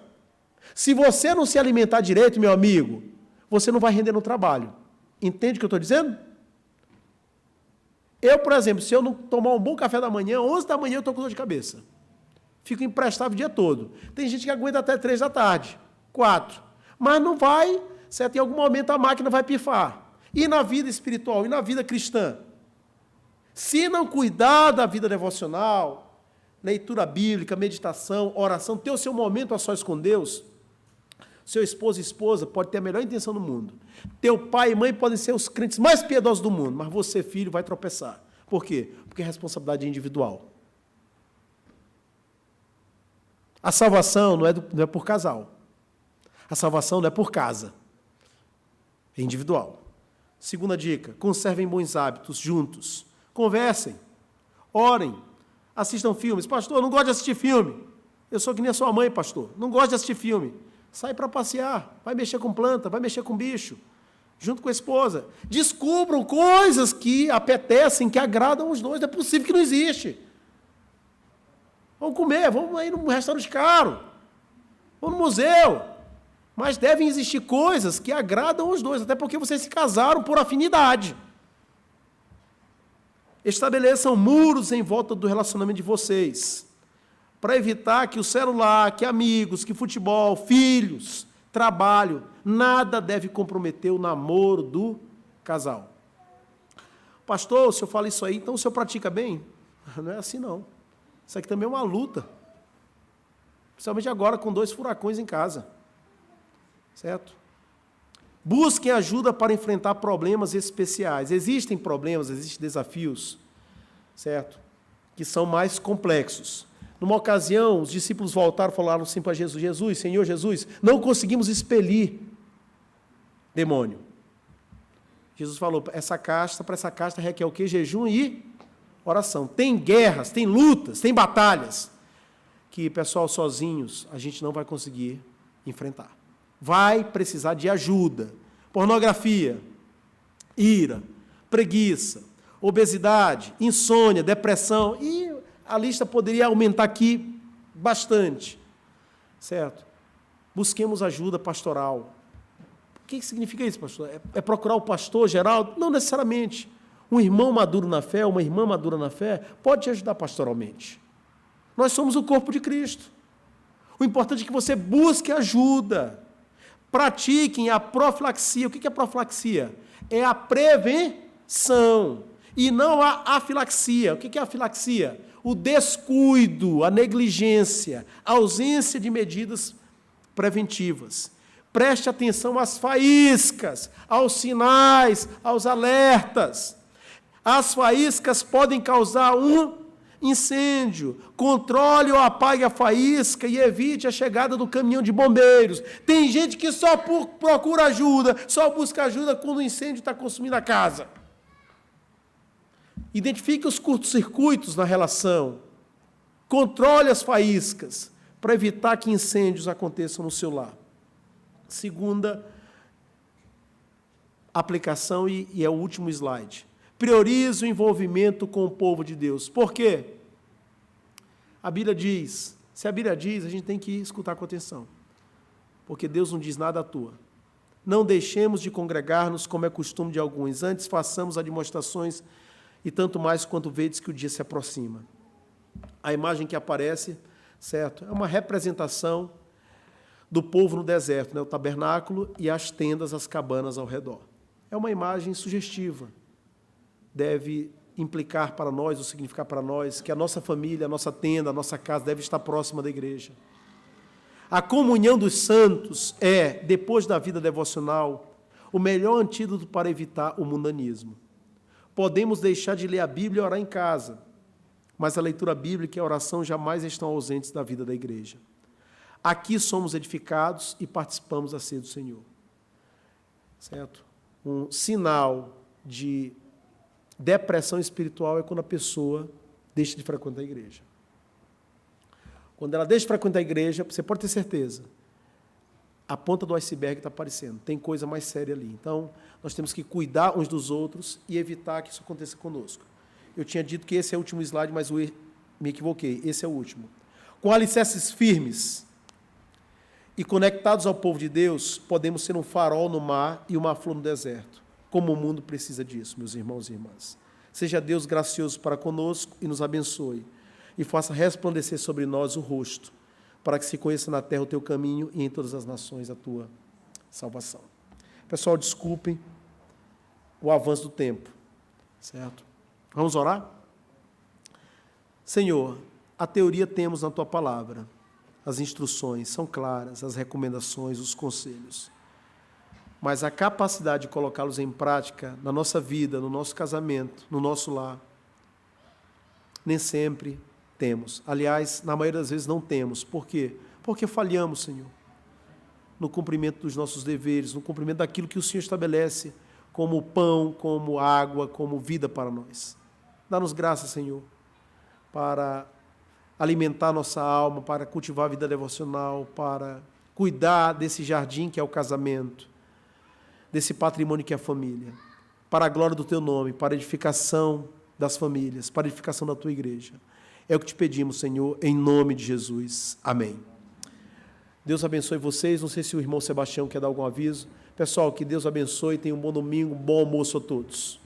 se você não se alimentar direito, meu amigo, você não vai render no trabalho. Entende o que eu estou dizendo? Eu, por exemplo, se eu não tomar um bom café da manhã, 11 da manhã eu estou com dor de cabeça. Fico imprestável o dia todo. Tem gente que aguenta até 3 da tarde, 4. Mas não vai, certo? Em algum momento a máquina vai pifar. E na vida espiritual, e na vida cristã? Se não cuidar da vida devocional, leitura bíblica, meditação, oração, ter o seu momento a sós com Deus, seu esposo e esposa pode ter a melhor intenção do mundo. Teu pai e mãe podem ser os crentes mais piedosos do mundo, mas você, filho, vai tropeçar. Por quê? Porque a responsabilidade é individual. A salvação não é por casal. A salvação não é por casa. É individual. Segunda dica: conservem bons hábitos juntos. Conversem, orem, assistam filmes. Pastor, eu não gosto de assistir filme. Eu sou que nem a sua mãe, pastor. Não gosto de assistir filme. Sai para passear, vai mexer com planta, vai mexer com bicho, junto com a esposa. Descubram coisas que apetecem, que agradam os dois. Não é possível que não existe. Vamos comer, vamos ir num restaurante caro, vamos no museu. Mas devem existir coisas que agradam os dois, até porque vocês se casaram por afinidade. Estabeleçam muros em volta do relacionamento de vocês, para evitar que o celular, que amigos, que futebol, filhos, trabalho, nada deve comprometer o namoro do casal. Pastor, se eu falo isso aí, então o senhor pratica bem? Não é assim, não. Isso aqui também é uma luta. Principalmente agora, com 2 furacões em casa. Certo? Busquem ajuda para enfrentar problemas especiais. Existem problemas, existem desafios, certo? Que são mais complexos. Numa ocasião, os discípulos voltaram e falaram assim para Jesus: Jesus, Senhor Jesus, não conseguimos expelir demônio. Jesus falou: para essa casta requer o quê? Jejum e oração. Tem guerras, tem lutas, tem batalhas que, pessoal, sozinhos a gente não vai conseguir enfrentar. Vai precisar de ajuda. Pornografia, ira, preguiça, obesidade, insônia, depressão, e a lista poderia aumentar aqui bastante, certo? Busquemos ajuda pastoral. O que significa isso, pastor? É procurar o pastor geral? Não necessariamente. Um irmão maduro na fé, uma irmã madura na fé, pode te ajudar pastoralmente. Nós somos o corpo de Cristo. O importante é que você busque ajuda. Pratiquem a profilaxia. O que é profilaxia? É a prevenção e não a afilaxia. O que é a afilaxia? O descuido, a negligência, a ausência de medidas preventivas. Preste atenção às faíscas, aos sinais, aos alertas. As faíscas podem causar um incêndio. Controle ou apague a faísca e evite a chegada do caminhão de bombeiros. Tem gente que só procura ajuda, só busca ajuda quando o incêndio está consumindo a casa. Identifique os curtos-circuitos na relação. Controle as faíscas para evitar que incêndios aconteçam no seu lar. Segunda aplicação, e é o último slide. Priorize o envolvimento com o povo de Deus. Por quê? A Bíblia diz, se a Bíblia diz, a gente tem que escutar com atenção, porque Deus não diz nada à toa. Não deixemos de congregar-nos, como é costume de alguns, antes façamos demonstrações, e tanto mais quanto vedes que o dia se aproxima. A imagem que aparece, certo, é uma representação do povo no deserto, né? O tabernáculo e as tendas, as cabanas ao redor. É uma imagem sugestiva. Deve implicar para nós, ou significar para nós, que a nossa família, a nossa tenda, a nossa casa deve estar próxima da igreja. A comunhão dos santos é, depois da vida devocional, o melhor antídoto para evitar o mundanismo. Podemos deixar de ler a Bíblia e orar em casa, mas a leitura bíblica e a oração jamais estão ausentes da vida da igreja. Aqui somos edificados e participamos da ceia do Senhor. Certo? Um sinal de depressão espiritual é quando a pessoa deixa de frequentar a igreja. Quando ela deixa de frequentar a igreja, você pode ter certeza, a ponta do iceberg está aparecendo, tem coisa mais séria ali. Então, nós temos que cuidar uns dos outros e evitar que isso aconteça conosco. Eu tinha dito que esse é o último slide, mas me equivoquei, esse é o último. Com alicerces firmes e conectados ao povo de Deus, podemos ser um farol no mar e uma flor no deserto, como o mundo precisa disso, meus irmãos e irmãs. Seja Deus gracioso para conosco e nos abençoe, e faça resplandecer sobre nós o rosto, para que se conheça na terra o teu caminho e em todas as nações a tua salvação. Pessoal, desculpem o avanço do tempo, certo? Vamos orar? Senhor, a teoria temos na tua palavra, as instruções são claras, as recomendações, os conselhos, mas a capacidade de colocá-los em prática na nossa vida, no nosso casamento, no nosso lar, nem sempre temos. Aliás, na maioria das vezes não temos. Por quê? Porque falhamos, Senhor, no cumprimento dos nossos deveres, no cumprimento daquilo que o Senhor estabelece como pão, como água, como vida para nós. Dá-nos graça, Senhor, para alimentar nossa alma, para cultivar a vida devocional, para cuidar desse jardim que é o casamento, desse patrimônio que é a família, para a glória do Teu nome, para a edificação das famílias, para a edificação da Tua igreja. É o que te pedimos, Senhor, em nome de Jesus. Amém. Deus abençoe vocês. Não sei se o irmão Sebastião quer dar algum aviso. Pessoal, que Deus abençoe. Tenham um bom domingo, um bom almoço a todos.